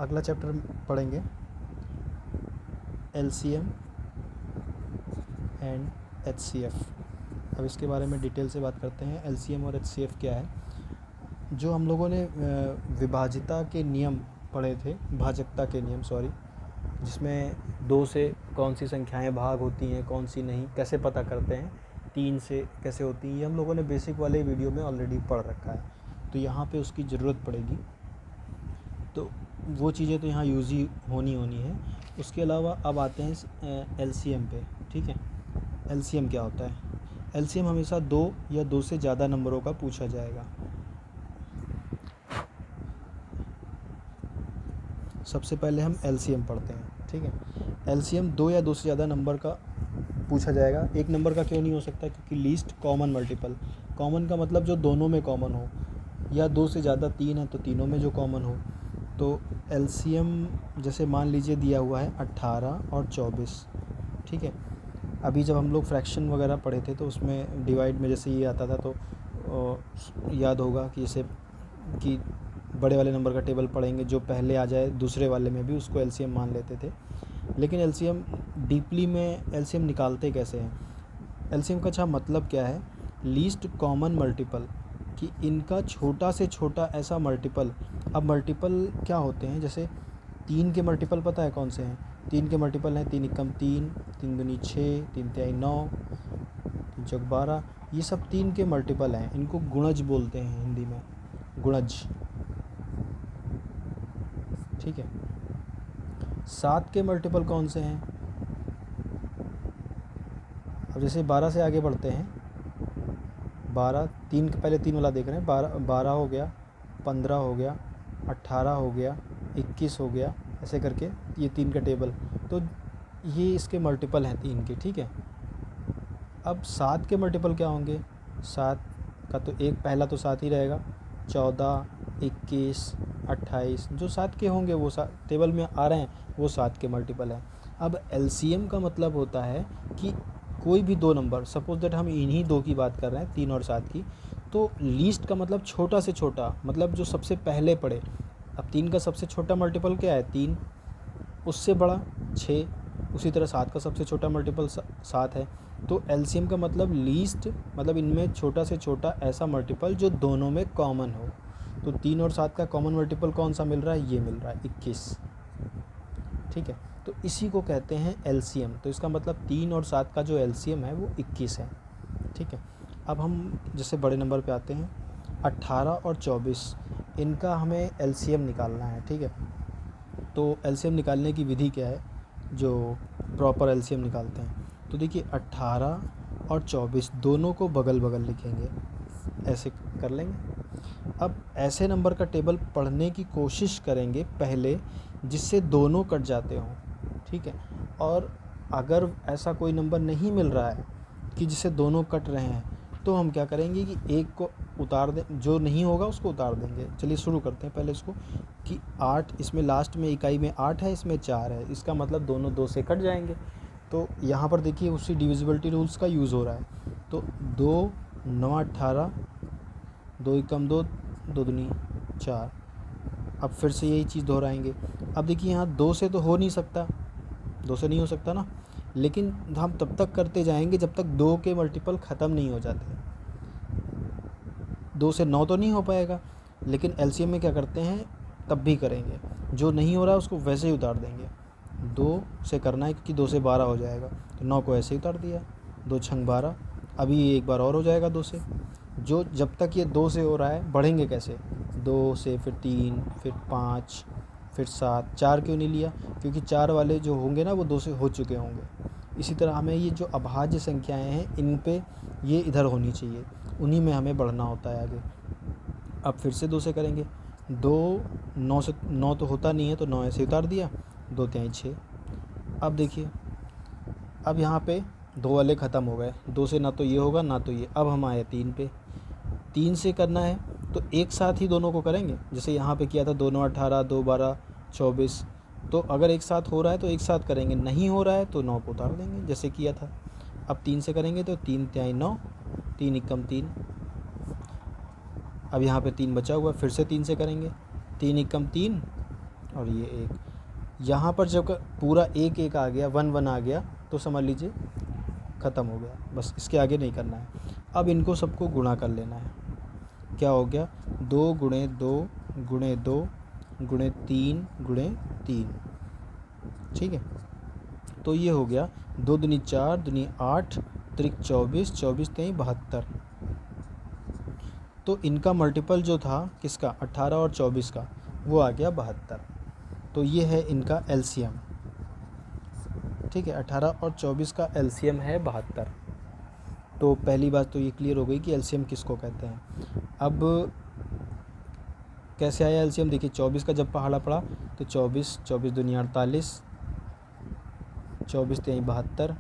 अगला चैप्टर पढ़ेंगे LCM and HCF। अब इसके बारे में डिटेल से बात करते हैं। LCM और HCF क्या है। जो हम लोगों ने विभाज्यता के नियम पढ़े थे, भाजकता के नियम जिसमें 2 से कौन सी संख्याएं भाग होती हैं, कौन सी नहीं, कैसे पता करते हैं, 3 से कैसे होती हैं, ये हम लोगों ने बेसिक वाले वीडियो में ऑलरेडी पढ़ रखा है। तो यहाँ पे उसकी ज़रूरत पड़ेगी, तो वो चीज़ें तो यहाँ यूज़ ही होनी है। उसके अलावा अब आते हैं LCM पे। ठीक है, LCM क्या होता है। LCM हमेशा 2 या 2 से ज़्यादा नंबरों का पूछा जाएगा। सबसे पहले हम LCM पढ़ते हैं। ठीक है, LCM 2 या 2 से ज़्यादा नंबर का पूछा जाएगा। एक नंबर का क्यों नहीं हो सकता, क्योंकि लीस्ट कॉमन मल्टीपल। कॉमन का मतलब जो दोनों में कॉमन हो, या 2 से ज़्यादा 3 है तो तीनों में जो कॉमन हो। तो LCM जैसे मान लीजिए दिया हुआ है 18 और 24। ठीक है, अभी जब हम लोग फ्रैक्शन वगैरह पढ़े थे तो उसमें डिवाइड में जैसे ये आता था तो याद होगा कि जैसे कि बड़े वाले नंबर का टेबल पढ़ेंगे, जो पहले आ जाए दूसरे वाले में भी उसको LCM मान लेते थे। लेकिन LCM डीपली में LCM निकालते कैसे हैं। LCM का अच्छा मतलब क्या है, लीस्ट कॉमन मल्टीपल, कि इनका छोटा से छोटा ऐसा मल्टीपल। अब मल्टीपल क्या होते हैं, जैसे 3 के मल्टीपल पता है कौन से हैं। 3 के मल्टीपल हैं 3 एकम 3, 3 दूनी 6, 3 तिहाई 9, 3 चौक 12। ये सब 3 के मल्टीपल हैं, इनको गुणज बोलते हैं हिंदी में, गुणज। ठीक है, 7 के मल्टीपल कौन से हैं। अब जैसे 12 से आगे बढ़ते हैं, 12 3 के पहले 3 वाला देख रहे हैं, 12 हो गया, 15 हो गया, 18 हो गया, 21 हो गया, ऐसे करके ये 3 का टेबल। तो ये इसके मल्टीपल हैं 3 के। ठीक है, अब 7 के मल्टीपल क्या होंगे। 7 का तो एक पहला तो 7 ही रहेगा, 14, 21, 28 जो 7 के होंगे वो टेबल में आ रहे हैं, वो 7 के मल्टीपल हैं। अब LCM का मतलब होता है कि कोई भी 2 नंबर, सपोज दैट हम इन्हीं 2 की बात कर रहे हैं, 3 और 7 की, तो लीस्ट का मतलब छोटा से छोटा, मतलब जो सबसे पहले पड़े। अब 3 का सबसे छोटा मल्टीपल क्या है, 3, उससे बड़ा 6, उसी तरह 7 का सबसे छोटा मल्टीपल 7 है। तो LCM का मतलब लीस्ट, मतलब इनमें छोटा से छोटा ऐसा मल्टीपल जो दोनों में कॉमन हो। तो 3 और 7 का कॉमन मल्टीपल कौन सा मिल रहा है, ये मिल रहा है 21। ठीक है, तो इसी को कहते हैं LCM। तो इसका मतलब 3 और 7 का जो LCM है वो 21 है। ठीक है, अब हम जैसे बड़े नंबर पे आते हैं, 18 और 24, इनका हमें LCM निकालना है। ठीक है, तो LCM निकालने की विधि क्या है, जो प्रॉपर LCM निकालते हैं। तो देखिए 18 और 24 दोनों को बगल बगल लिखेंगे, ऐसे कर लेंगे। अब ऐसे नंबर का टेबल पढ़ने की कोशिश करेंगे पहले जिससे दोनों कट जाते हों। ठीक है, और अगर ऐसा कोई नंबर नहीं मिल रहा है कि जिससे दोनों कट रहे हैं, तो हम क्या करेंगे कि एक को उतार दें, जो नहीं होगा उसको उतार देंगे। चलिए शुरू करते हैं पहले इसको, कि 8, इसमें लास्ट में इकाई में 8 है, इसमें 4 है, इसका मतलब दोनों 2 से कट जाएंगे। तो यहाँ पर देखिए उसी डिविजिबिलिटी रूल्स का यूज़ हो रहा है। तो 2 9 18, 2 एकम 2, 2 दूनी 4। अब फिर से यही चीज़ दोहराएंगे। अब देखिए यहाँ 2 से तो हो नहीं सकता, 2 से नहीं हो सकता ना, लेकिन हम तब तक करते जाएंगे जब तक 2 के मल्टीपल ख़त्म नहीं हो जाते। 2 से 9 तो नहीं हो पाएगा, लेकिन LCM में क्या करते हैं, तब भी करेंगे। जो नहीं हो रहा है उसको वैसे ही उतार देंगे। 2 से करना है क्योंकि 2 से 12 हो जाएगा, तो 9 को ऐसे ही उतार दिया, 2 छंग 12। अभी ये एक बार और हो जाएगा 2 से। जो जब तक ये 2 से हो रहा है, बढ़ेंगे कैसे, 2 से फिर 3, फिर 5, फिर 7। 4 क्यों नहीं लिया, क्योंकि 4 वाले जो होंगे ना वो 2 से हो चुके होंगे। इसी तरह हमें ये जो अभाज्य संख्याएं हैं इन पे ये इधर होनी चाहिए, उन्हीं में हमें बढ़ना होता है आगे। अब फिर से 2 से करेंगे, 2 9 से 9 तो होता नहीं है, तो 9 ऐसे उतार दिया, 2 तिहाई 6। अब देखिए, अब यहाँ पे 2 वाले ख़त्म हो गए, 2 से ना तो ये होगा ना तो ये। अब हम आए 3 पे, 3 से करना है तो एक साथ ही दोनों को करेंगे, जैसे यहाँ पे किया था, 2 9 18, 2 12 24। तो अगर एक साथ हो रहा है तो एक साथ करेंगे, नहीं हो रहा है तो 9 को उतार देंगे जैसे किया था। अब 3 से करेंगे तो 3 तिहाई 9, 3 एकम 3। अब यहाँ पे 3 बचा हुआ, फिर से 3 से करेंगे, 3 एकम 3, और ये 1। यहाँ पर जब पूरा 1 1 आ गया, 1 1 आ गया, तो समझ लीजिए ख़त्म हो गया, बस इसके आगे नहीं करना है। अब इनको सबको गुणा कर लेना है। क्या हो गया, 2 गुणे 2 गुणे 2 गुणे 3 गुणे 3, ठीक है। तो ये हो गया 2 दूनी 4 दूनी 8 त्रिक 24 24 तेईं 72। तो इनका मल्टीपल जो था किसका, 18 और 24 का, वो आ गया 72। तो ये है इनका एलसीएम, ठीक है। 18 और 24 का एलसीएम है 72। तो पहली बात तो ये क्लियर हो गई कि एलसीएम किसको कहते हैं। अब कैसे आया एलसीएम, देखिए 24 का जब पहाड़ा पड़ा तो 24 24 दूनी 48 24 तेईं 72,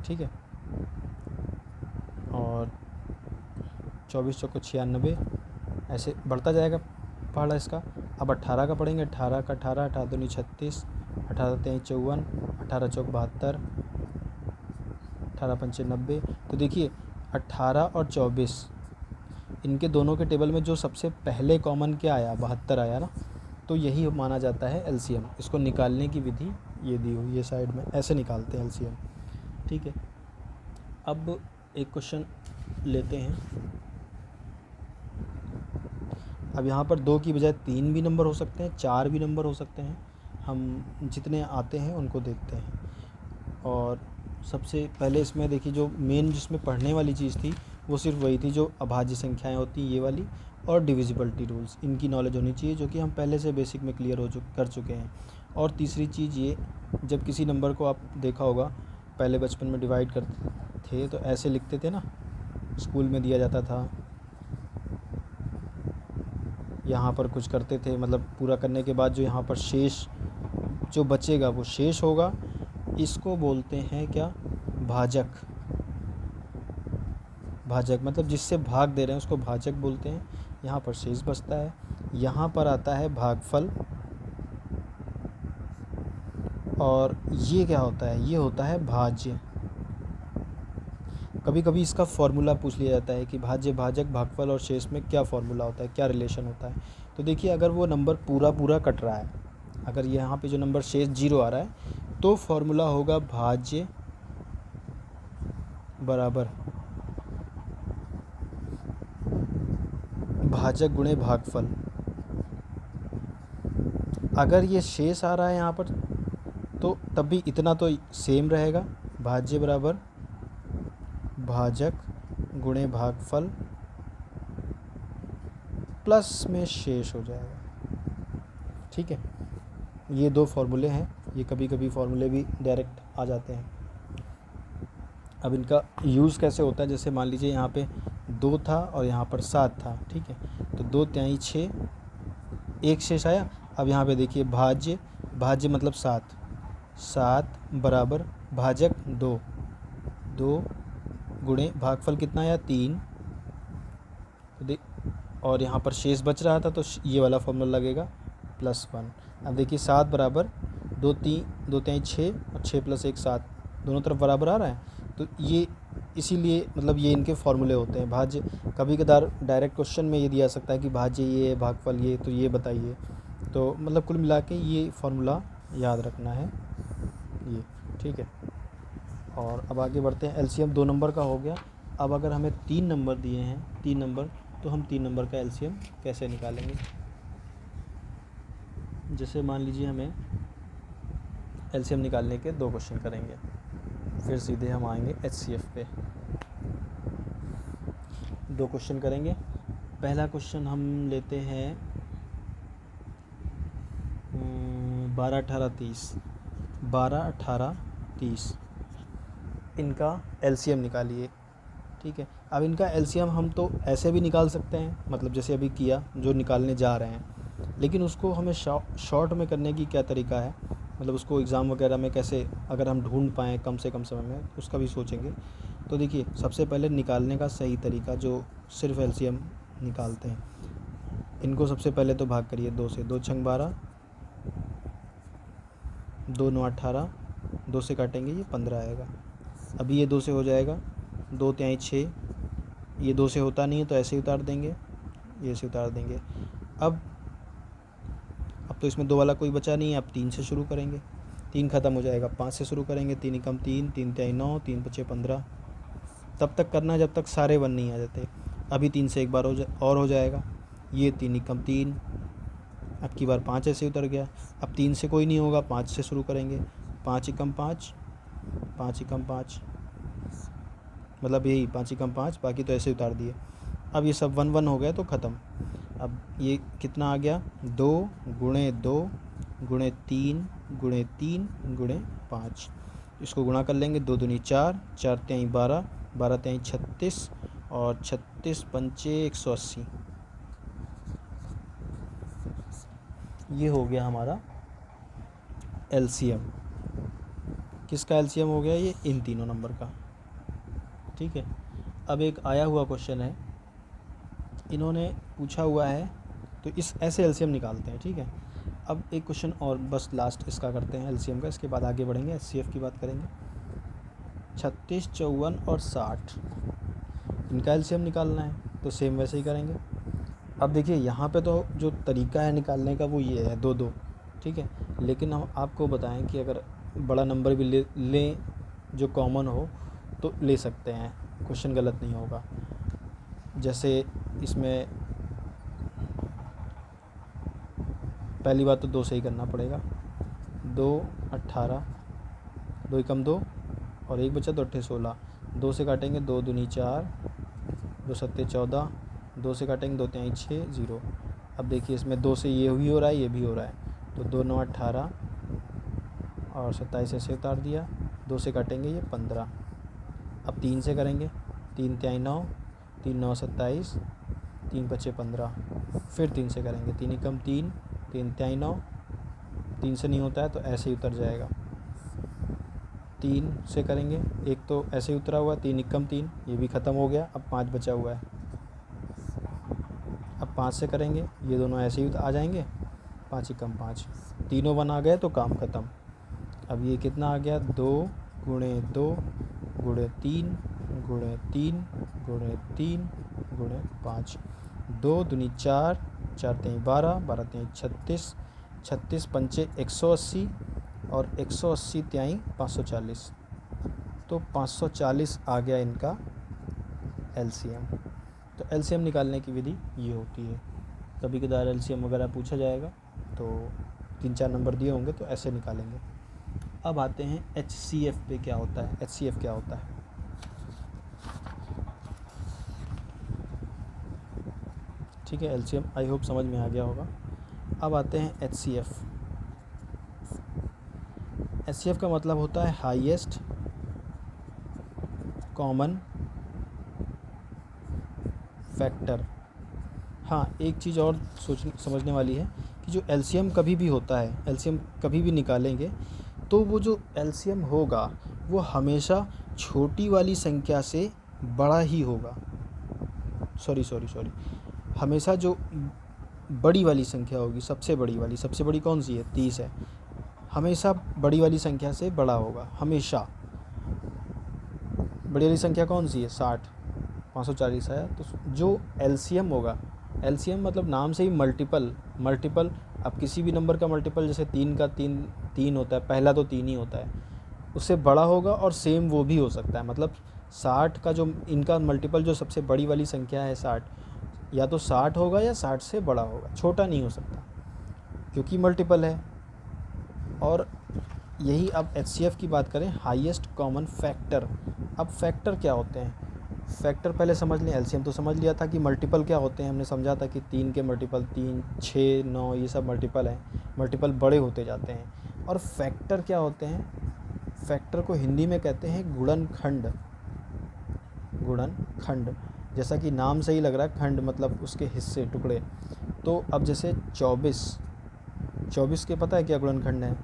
ठीक है। और 24 चौको 96, ऐसे बढ़ता जाएगा पहाड़ा इसका। अब 18 का पढ़ेंगे, 18 का 18 18 दूनी 36 18 तेईं 54 18 चौक 72 18 पंचे 90। तो देखिए 18 और 24 इनके दोनों के टेबल में जो सबसे पहले कॉमन क्या आया, 72 आया ना, तो यही माना जाता है एलसीएम। इसको निकालने की विधि ये दी हुई है साइड में, ऐसे निकालते हैं एलसीएम, ठीक है। अब एक क्वेश्चन लेते हैं। अब यहाँ पर 2 की बजाय 3 भी नंबर हो सकते हैं, 4 भी नंबर हो सकते हैं। हम जितने आते हैं उनको देखते हैं। और सबसे पहले इसमें देखिए जो मेन जिसमें पढ़ने वाली चीज़ थी वो सिर्फ वही थी जो अभाज्य संख्याएं होती हैं ये वाली, और डिविजिबिलिटी रूल्स, इनकी नॉलेज होनी चाहिए, जो कि हम पहले से बेसिक में क्लियर कर चुके हैं। और तीसरी चीज़ ये, जब किसी नंबर को आप देखा होगा पहले बचपन में डिवाइड करते थे तो ऐसे लिखते थे ना, स्कूल में दिया जाता था, यहाँ पर कुछ करते थे, मतलब पूरा करने के बाद जो यहाँ पर शेष जो बचेगा वो शेष होगा। इसको बोलते हैं क्या, भाजक। भाजक मतलब जिससे भाग दे रहे हैं उसको भाजक बोलते हैं। यहाँ पर शेष बचता है, यहाँ पर आता है भागफल। और ये क्या होता है, ये होता है भाज्य। कभी कभी इसका फॉर्मूला पूछ लिया जाता है कि भाज्य, भाजक, भागफल और शेष में क्या फॉर्मूला होता है, क्या रिलेशन होता है। तो देखिए अगर वो नंबर पूरा पूरा कट रहा है, अगर यहाँ पे जो नंबर शेष 0 आ रहा है, तो फॉर्मूला होगा भाज्य बराबर भाजक गुणे भागफल। अगर ये शेष आ रहा है यहाँ पर तो तब भी इतना तो सेम रहेगा, भाज्य बराबर भाजक गुणे भागफल प्लस में शेष हो जाएगा, ठीक है। ये 2 फार्मूले हैं, ये कभी कभी फार्मूले भी डायरेक्ट आ जाते हैं। अब इनका यूज़ कैसे होता है, जैसे मान लीजिए यहाँ पे 2 था और यहाँ पर 7 था, ठीक है। तो 2 तिहाई 6, एक शेष आया। अब यहाँ पे देखिए भाज्य, भाज्य मतलब 7, 7 बराबर भाजक 2, 2 गुणे भागफल कितना आया 3। और यहाँ पर शेष बच रहा था तो ये वाला फॉर्मूला लगेगा +1। अब देखिए 7 बराबर 2 तिहाई 6 और 6 + 1 7, दोनों तरफ बराबर आ रहा है। तो ये इसीलिए मतलब ये इनके फॉर्मूले होते हैं। भाज्य कभी कदार डायरेक्ट क्वेश्चन में ये दिया सकता है कि भाज्य ये, भागफल ये, तो ये बताइए। तो मतलब कुल मिला के ये फार्मूला याद रखना है ये, ठीक है। और अब आगे बढ़ते हैं। एलसीएम 2 नंबर का हो गया। अब अगर हमें 3 नंबर दिए हैं, 3 नंबर, तो हम 3 नंबर का एलसीएम कैसे निकालेंगे। जैसे मान लीजिए हमें एलसीएम निकालने के 2 क्वेश्चन करेंगे, फिर सीधे हम आएंगे एचसीएफ पे। 2 क्वेश्चन करेंगे। पहला क्वेश्चन हम लेते हैं 12 18 30, 12 18 30, इनका एलसीएम निकालिए, ठीक है। अब इनका एलसीएम हम तो ऐसे भी निकाल सकते हैं, मतलब जैसे अभी किया जो निकालने जा रहे हैं, लेकिन उसको हमें शॉर्ट में करने की क्या तरीका है, मतलब उसको एग्ज़ाम वगैरह में कैसे अगर हम ढूंढ पाएँ कम से कम समय में, उसका भी सोचेंगे। तो देखिए सबसे पहले निकालने का सही तरीका जो सिर्फ एलसीएम निकालते हैं, इनको सबसे पहले तो भाग करिए 2 से, 2 छंग 12, 2 9 18, 2 से काटेंगे ये 15 आएगा। अभी ये 2 से हो जाएगा, 2 तिहाई 6, ये 2 से होता नहीं है तो ऐसे ही उतार देंगे, ये ऐसे उतार देंगे। अब अब तो इसमें 2 वाला कोई बचा नहीं है, अब 3 से शुरू करेंगे, 3 ख़त्म हो जाएगा, 5 से शुरू करेंगे, 3 एकम 3, 3 तिहाई 9, 3 पचे 15, तब तक करना जब तक सारे 1 नहीं आ जाते। अभी 3 से एक बार और हो जाएगा, ये 3 एकम 3, अब की बार 5 ऐसे उतर गया। अब 3 से कोई नहीं होगा, 5 से शुरू करेंगे, 5 एकम 5, 5 एकम 5, मतलब यही 5 एकम 5, बाकी तो ऐसे उतार दिए। अब ये सब 1 1 हो गया तो ख़त्म। अब ये कितना आ गया, 2 गुणे 2 गुणे 3 गुणे 3 गुणे 5, इसको गुणा कर लेंगे, 2 दूनी 4, 4 तिहाई 12, 12 तिहाई 36 और 36 पंचे 180। ये हो गया हमारा एलसीएम। किसका एलसीएम हो गया, ये इन तीनों नंबर का। ठीक है, अब एक आया हुआ क्वेश्चन है, इन्होंने पूछा हुआ है, तो इस ऐसे एलसीएम निकालते हैं। ठीक है, अब एक क्वेश्चन और बस लास्ट इसका करते हैं एलसीएम का, इसके बाद आगे बढ़ेंगे, एचसीएफ की बात करेंगे। 36, 54 और 60, इनका एलसीएम निकालना है, तो सेम वैसे ही करेंगे। अब देखिए यहाँ पे तो जो तरीका है निकालने का वो ये है 2 2, ठीक है, लेकिन हम आपको बताएं कि अगर बड़ा नंबर भी लें जो कॉमन हो तो ले सकते हैं, क्वेश्चन गलत नहीं होगा। जैसे इसमें पहली बात तो 2 से ही करना पड़ेगा, 2 18, 2 एकम 2 और 1 बचा तो 8 16, 2 से काटेंगे, 2 दूनी 4, 2 सत्ते 14, 2 से काटेंगे, 2 तिहाई 6 0। अब देखिए इसमें 2 से ये भी हो रहा है, ये भी हो रहा है, तो 2 9 18 और 27 ऐसे उतार दिया, 2 से काटेंगे ये 15। अब 3 से करेंगे, 3 तिहाई 9, 3 9 27, 3 पचे 15, फिर 3 से करेंगे, 3 एकम 3, 3 तिहाई 9, 3 से नहीं होता है तो ऐसे ही उतर जाएगा। 3 से करेंगे, एक तो ऐसे ही उतरा हुआ, 3 एकम 3, ये भी ख़त्म हो गया, अब 5 बचा हुआ है। अब 5 से करेंगे, ये दोनों ऐसे ही आ जाएंगे, 5 एकम 5, तीनों 1 आ गए तो काम ख़त्म। अब ये कितना आ गया, 2 गुणे 2 गुणे 3 गुणे 3 गुणे 3 गुणे 5, 2 दूनी 4, 4 तिहाई 12, 12 तिहाई 36, 36 पंचे 180 और 180 तिहाई 540, तो 540 आ गया इनका एलसीएम। तो एलसीएम निकालने की विधि ये होती है। कभी कदार एलसीएम वगैरह पूछा जाएगा तो 3 4 नंबर दिए होंगे तो ऐसे निकालेंगे। अब आते हैं एचसीएफ पे क्या होता है, एचसीएफ क्या होता है। ठीक है, एलसीएम आई होप समझ में आ गया होगा। अब आते हैं एचसीएफ। एचसीएफ का मतलब होता है हाईएस्ट कॉमन फैक्टर। हाँ, एक चीज़ और समझने वाली है कि जो एलसीएम कभी भी होता है, एलसीएम कभी भी निकालेंगे तो वो जो एलसीएम होगा वो हमेशा छोटी वाली संख्या से बड़ा ही होगा। सॉरी, हमेशा जो बड़ी वाली संख्या होगी, सबसे बड़ी कौन सी है, 30 है, हमेशा बड़ी वाली संख्या से बड़ा होगा। हमेशा बड़ी वाली संख्या कौन सी है, 60, 540 है, तो जो एलसीएम होगा, एलसीएम मतलब नाम से ही मल्टीपल। अब किसी भी नंबर का मल्टीपल, जैसे 3 का 3 होता है, पहला तो 3 ही होता है, उससे बड़ा होगा और सेम वो भी हो सकता है। मतलब 60 का जो इनका मल्टीपल जो सबसे बड़ी वाली संख्या है 60, या तो 60 होगा या 60 से बड़ा होगा, छोटा नहीं हो सकता क्योंकि मल्टीपल है। और यही अब एचसीएफ की बात करें, हाईएस्ट कॉमन फैक्टर। अब फैक्टर क्या होते हैं, फैक्टर पहले समझ लें। एलसीएम तो समझ लिया था कि मल्टीपल क्या होते हैं, हमने समझा था कि 3 के मल्टीपल 3, 6, 9 ये सब मल्टीपल हैं, मल्टीपल बड़े होते जाते हैं। और फैक्टर क्या होते हैं, फैक्टर को हिंदी में कहते हैं गुणनखंड। जैसा कि नाम से ही लग रहा है, खंड मतलब उसके हिस्से, टुकड़े। तो अब जैसे 24 के पता है क्या गुणनखंड है।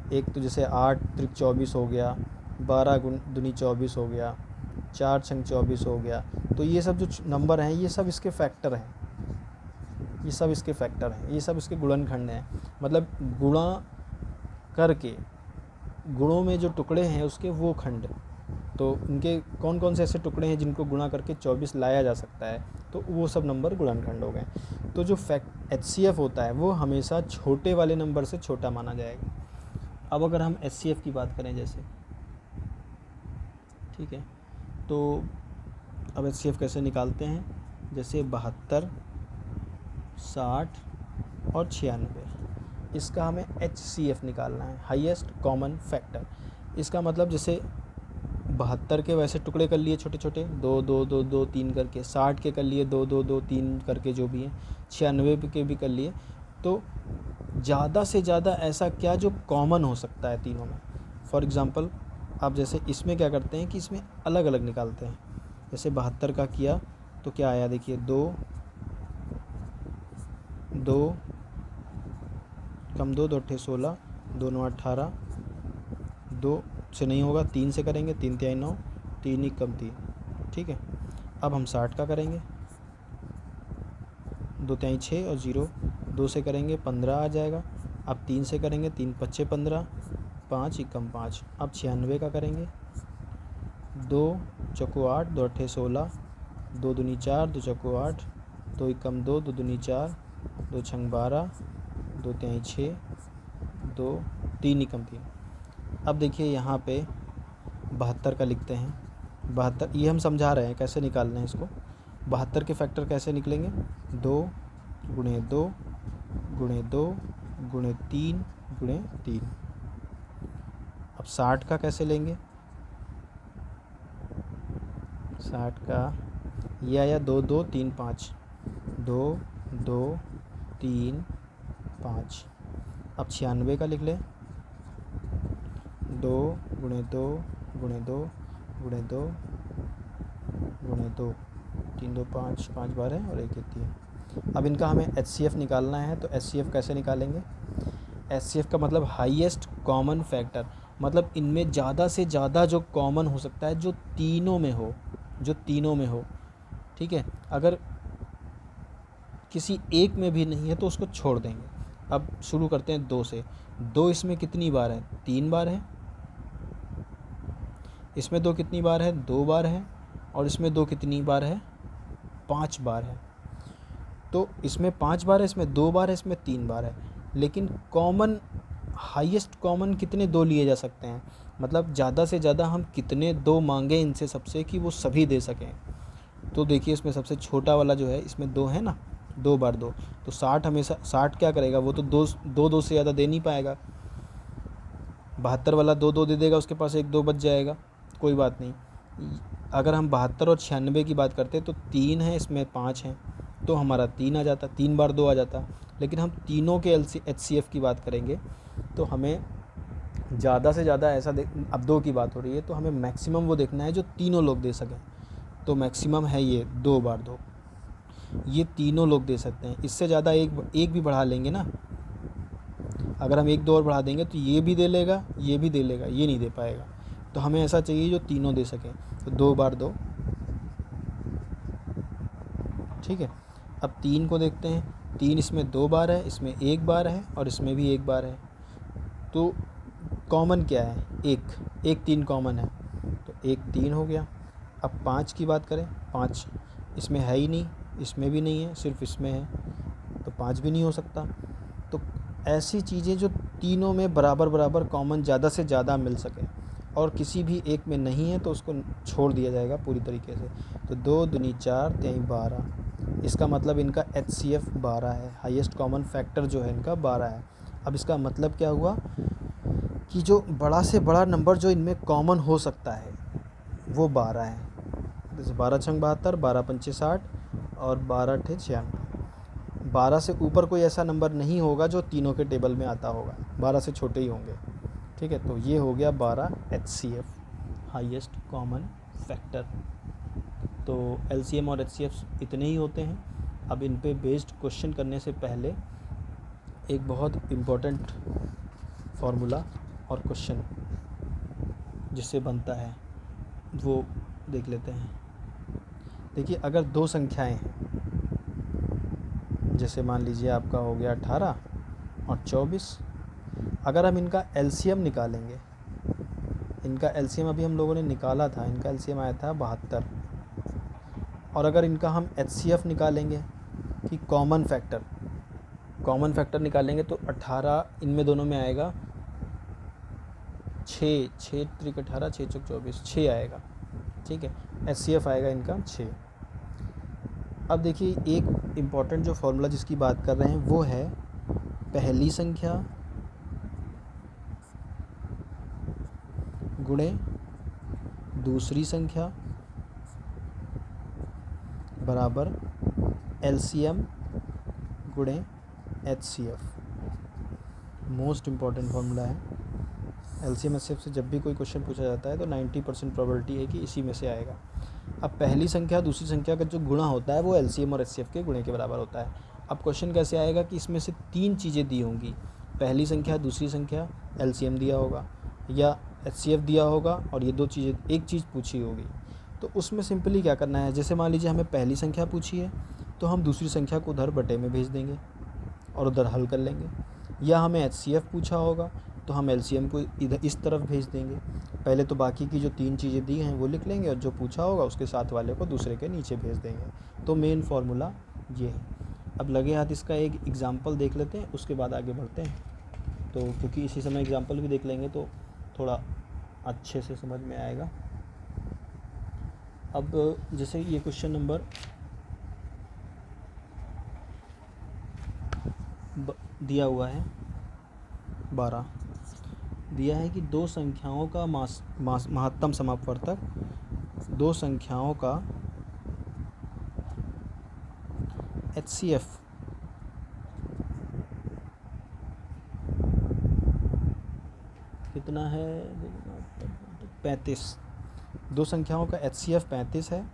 एक तो जैसे 8 त्रिक 24 हो गया, 12 दूनी 24 हो गया, 4 छंग 24 हो गया। तो ये सब जो नंबर हैं ये सब इसके फैक्टर हैं, ये सब इसके गुणनखंड हैं। मतलब गुणा करके गुणों में जो टुकड़े हैं उसके वो खंड, तो इनके कौन कौन से ऐसे टुकड़े हैं जिनको गुणा करके 24 लाया जा सकता है, तो वो सब नंबर गुणनखंड हो गए। तो जो फैक्ट HCF होता है वो हमेशा छोटे वाले नंबर से छोटा माना जाएगा। अब अगर हम HCF की बात करें जैसे, ठीक है, तो अब HCF कैसे निकालते हैं, जैसे 72, 60 और 96, इसका हमें HCF निकालना है, हाईएस्ट कॉमन फैक्टर। इसका मतलब जैसे 72 के वैसे टुकड़े कर लिए छोटे छोटे, 2 2 2 2 3 करके, 60 के कर लिए 2 2 2 3 करके जो भी हैं, 96 के भी कर लिए। तो ज़्यादा से ज़्यादा ऐसा क्या जो कॉमन हो सकता है तीनों में। फॉर एग्ज़ाम्पल आप जैसे इसमें क्या करते हैं कि इसमें अलग अलग निकालते हैं। जैसे 72 का किया तो क्या आया, देखिए 2 2 कम 2 2 अट्ठे 16, 2 9 18, 2 से नहीं होगा, 3 से करेंगे, 3 तिहाई 9, 3 ही कम 3, ठीक है। अब हम 60 का करेंगे, 2 तिहाई 6 और 0, 2 से करेंगे 15 आ जाएगा। अब 3 से करेंगे, 3 पच्चे 15, 5 ही कम 5। अब 96 का करेंगे, 2 चौको 8, 2 अट्ठे 16, 2 दूनी 4, 2 चौको 8, 2 ही कम 2, 2 दूनी 4, 2 छंग 12, 2 तिहाई 6, 2 3 ही कम 3। अब देखिए यहाँ पे 72 का लिखते हैं, 72 ये हम समझा रहे हैं कैसे निकालना है इसको। 72 के फैक्टर कैसे निकलेंगे, 2 गुणे 2 गुणे 2 गुणे 3 गुणे 3। अब 60 का कैसे लेंगे, 60 का ये आया 2 2 3 5, 2 2 3 5। अब 96 का लिख लें, 2 गुणे 2 गुणे 2 गुणे 2 गुणे 2, 3 2 5 5 12 और 1 1 3। अब इनका हमें HCF निकालना है, तो HCF कैसे निकालेंगे। HCF का मतलब हाईएस्ट कॉमन फैक्टर, मतलब इनमें ज़्यादा से ज़्यादा जो कॉमन हो सकता है, जो तीनों में हो, जो तीनों में हो, ठीक है। अगर किसी एक में भी नहीं है तो उसको छोड़ देंगे। अब शुरू करते हैं 2 से। 2 इसमें कितनी बार है, 3 बार है। इसमें 2 कितनी बार है, 2 बार है। और इसमें 2 कितनी बार है, 5 बार है। तो इसमें 5 बार है, इसमें 2 बार है, इसमें 3 बार है। लेकिन कॉमन, हाईएस्ट कॉमन कितने 2 लिए जा सकते हैं, मतलब ज़्यादा से ज़्यादा हम कितने 2 मांगे इनसे सबसे कि वो सभी दे सकें। तो देखिए इसमें सबसे छोटा वाला जो है, इसमें 2 है ना, 2 बार 2, तो 60 हमेशा 60 क्या करेगा, वो तो 2 से ज़्यादा दे नहीं पाएगा। 72 वाला 2 2 दे देगा, उसके पास 1 2 बच जाएगा, कोई बात नहीं। अगर हम 72 और 96 की बात करते तो 3 है, इसमें 5 हैं, तो हमारा 3 आ जाता, 3 बार 2 आ जाता। लेकिन हम तीनों के HCF की बात करेंगे तो हमें ज़्यादा से ज़्यादा ऐसा अब 2 की बात हो रही है तो हमें मैक्सिमम वो देखना है जो तीनों लोग दे सकें। तो मैक्सिमम है ये 2 बार 2, ये तीनों लोग दे सकते हैं। इससे ज़्यादा एक भी बढ़ा लेंगे ना, अगर हम 1 2 और बढ़ा देंगे तो ये भी दे लेगा, ये भी दे लेगा, ये नहीं दे पाएगा। तो हमें ऐसा चाहिए जो तीनों दे सकें, तो 2 बार 2, ठीक है। अब 3 को देखते हैं, 3 इसमें 2 बार है, इसमें 1 बार है और इसमें भी 1 बार है। तो कॉमन क्या है, 1 3 कॉमन है, तो 1 3 हो गया। अब 5 की बात करें, 5 इसमें है ही नहीं, इसमें भी नहीं है, सिर्फ इसमें है, तो 5 भी नहीं हो सकता। तो ऐसी चीज़ें जो तीनों में बराबर बराबर कॉमन ज़्यादा से ज़्यादा मिल सके और किसी भी एक में नहीं है तो उसको छोड़ दिया जाएगा पूरी तरीके से। तो 2 दूनी 4 तिहाई 12, इसका मतलब इनका HCF 12 है, हाईएस्ट कॉमन फैक्टर जो है इनका 12 है। अब इसका मतलब क्या हुआ कि जो बड़ा से बड़ा नंबर जो इनमें कॉमन हो सकता है वो 12 है। जैसे 12 छंग 72, 12 पंचे 60 और 12 अट्ठे 96। 12 से ऊपर कोई ऐसा नंबर नहीं होगा जो तीनों के टेबल में आता होगा, 12 से छोटे ही होंगे, ठीक है। तो ये हो गया 12 HCF, हाईएस्ट कॉमन फैक्टर। तो LCM और HCF इतने ही होते हैं। अब इन पे बेस्ड क्वेश्चन करने से पहले एक बहुत इम्पोर्टेंट फार्मूला और क्वेश्चन जिससे बनता है वो देख लेते हैं। देखिए अगर 2 संख्याएं हैं, जैसे मान लीजिए आपका हो गया 18 और 24, अगर हम इनका LCM निकालेंगे इनका एलसीएम अभी हम लोगों ने निकाला था, इनका एलसीएम आया था 72। और अगर इनका हम एचसीएफ निकालेंगे कि कॉमन फैक्टर निकालेंगे तो 18 इनमें दोनों में आएगा 6, 6 त्रिक 18, 6 चौक 24, 6 आएगा। ठीक है, एचसीएफ आएगा इनका 6। अब देखिए एक इम्पॉर्टेंट जो फॉर्मूला जिसकी बात कर रहे हैं वो है पहली संख्या गुणे दूसरी संख्या बराबर एलसीएम गुणे एचसीएफ। मोस्ट इम्पॉर्टेंट फार्मूला है। एलसीएम एचसीएफ से जब भी कोई क्वेश्चन पूछा जाता है तो 90% प्रोबेबिलिटी है कि इसी में से आएगा। अब पहली संख्या दूसरी संख्या का जो गुणा होता है वो एलसीएम और एचसीएफ के गुणे के बराबर होता है। अब क्वेश्चन कैसे आएगा कि इसमें से 3 चीज़ें दी होंगी, पहली संख्या दूसरी संख्या, एलसीएम दिया होगा या एचसीएफ दिया होगा और ये 2 चीज़ें, एक चीज़ पूछी होगी। तो उसमें सिंपली क्या करना है, जैसे मान लीजिए हमें पहली संख्या पूछी है तो हम दूसरी संख्या को उधर बटे में भेज देंगे और उधर हल कर लेंगे, या हमें एचसीएफ पूछा होगा तो हम एलसीएम को इधर इस तरफ भेज देंगे। पहले तो बाकी की जो 3 चीज़ें दी हैं वो लिख लेंगे और जो पूछा होगा उसके साथ वाले को दूसरे के नीचे भेज देंगे। तो मेन फार्मूला ये है। अब लगे हाथ इसका एक एग्ज़ाम्पल देख लेते हैं, उसके बाद आगे बढ़ते हैं। तो क्योंकि इसी समय एग्ज़ाम्पल भी देख लेंगे तो थोड़ा अच्छे से समझ में आएगा। अब जैसे ये क्वेश्चन नंबर दिया हुआ है 12, दिया है कि 2 संख्याओं का महत्तम समापवर्तक, 2 संख्याओं का एचसीएफ कितना है, 35। 2 संख्याओं का एचसीएफ 35 है,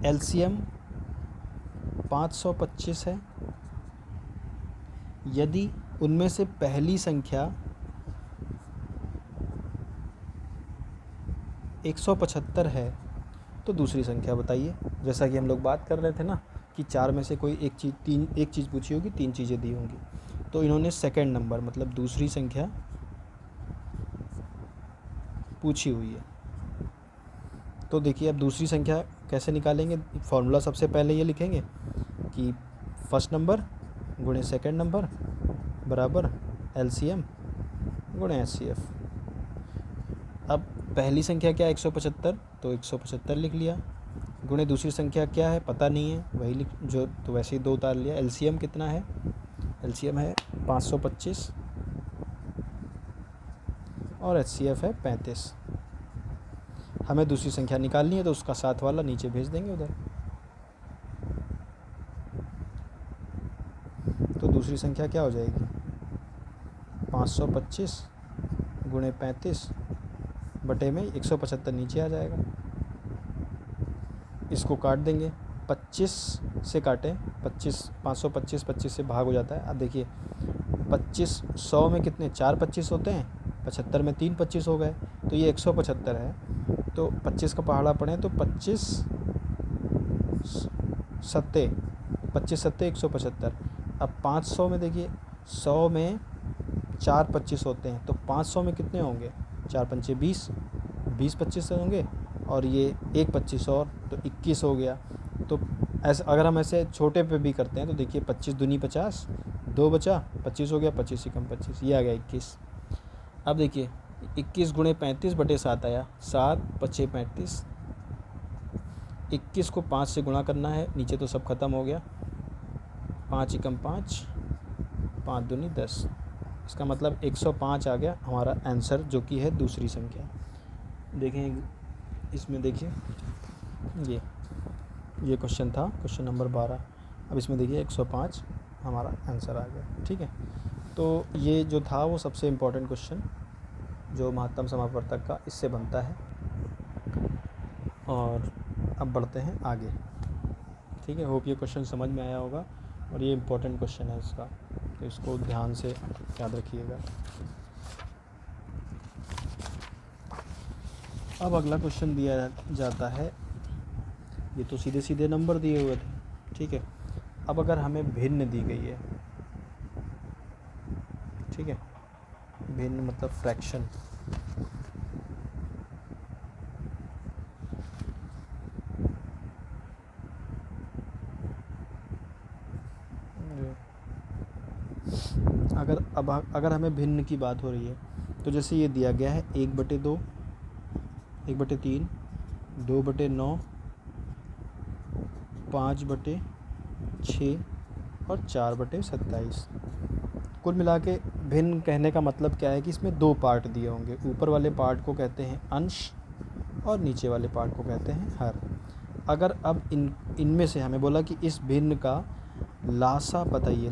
एलसीएम 525 है। यदि उनमें से पहली संख्या 175 है तो दूसरी संख्या बताइए। जैसा कि हम लोग बात कर रहे थे ना कि 4 में से कोई एक चीज़ पूछी होगी, 3 चीज़ें दी होंगी। तो इन्होंने सेकंड नंबर मतलब दूसरी संख्या पूछी हुई है। तो देखिए अब दूसरी संख्या कैसे निकालेंगे। फॉर्मूला सबसे पहले ये लिखेंगे कि फर्स्ट नंबर गुणे सेकंड नंबर बराबर एलसीएम गुणे एचसीएफ। अब पहली संख्या क्या है 175, तो 175 लिख लिया। गुणे दूसरी संख्या क्या है पता नहीं है, वही लिख जो तो वैसे ही 2 उतार लिया। एलसीएम कितना है, एलसीएम है 525 और एचसीएफ है 35। हमें दूसरी संख्या निकालनी है तो उसका साथ वाला नीचे भेज देंगे उधर। तो दूसरी संख्या क्या हो जाएगी 525 गुणे 35 बटे में 175 नीचे आ जाएगा। इसको काट देंगे, 25 से काटें, 525 25 से भाग हो जाता है। अब देखिए 25 100 में कितने 4 25 होते हैं, 75 में 3 25 हो गए, तो ये 175 है। तो 25 का पहाड़ा पड़े तो 25 सत्ते 175। अब 500 में देखिए 100 में 4 25 होते हैं, तो 500 में कितने होंगे 4 पंचे 20, 20 25 होंगे और ये 1 25 और, तो 21 हो गया। तो ऐसे अगर हम ऐसे छोटे पे भी करते हैं तो देखिए 25 दूनी 50, 2 बचा 25 हो गया, 25 से कम 25, ये आ गया 21। अब देखिए 21 गुणे 35 बटे 7 आया, 7 पचे 35। 21 को 5 से गुणा करना है, नीचे तो सब खत्म हो गया, 5 एकम 5, 5 दूनी 10। इसका मतलब 105 आ गया हमारा आंसर, जो कि है दूसरी संख्या। देखें इसमें, देखिए ये क्वेश्चन था, क्वेश्चन नंबर 12। अब इसमें देखिए 105 हमारा आंसर आ गया। ठीक है, तो ये जो था वो सबसे इम्पोर्टेंट क्वेश्चन जो महत्तम समापवर्तक का इससे बनता है। और अब बढ़ते हैं आगे। ठीक है, होप ये क्वेश्चन समझ में आया होगा और ये इम्पोर्टेंट क्वेश्चन है इसका, तो इसको ध्यान से याद रखिएगा। अब अगला क्वेश्चन दिया जाता है, ये तो सीधे सीधे नंबर दिए हुए थे। ठीक है, अब अगर हमें भिन्न दी गई है, ठीक है, भिन्न मतलब फ्रैक्शन, अगर हमें भिन्न की बात हो रही है तो जैसे ये दिया गया है 1/2, 1/3, 2/9, 5/6 और 4/27। कुल मिला के भिन्न कहने का मतलब क्या है कि इसमें 2 पार्ट दिए होंगे। ऊपर वाले पार्ट को कहते हैं अंश और नीचे वाले पार्ट को कहते हैं हर। अगर अब इनमें से हमें बोला कि इस भिन्न का लासा बताइए।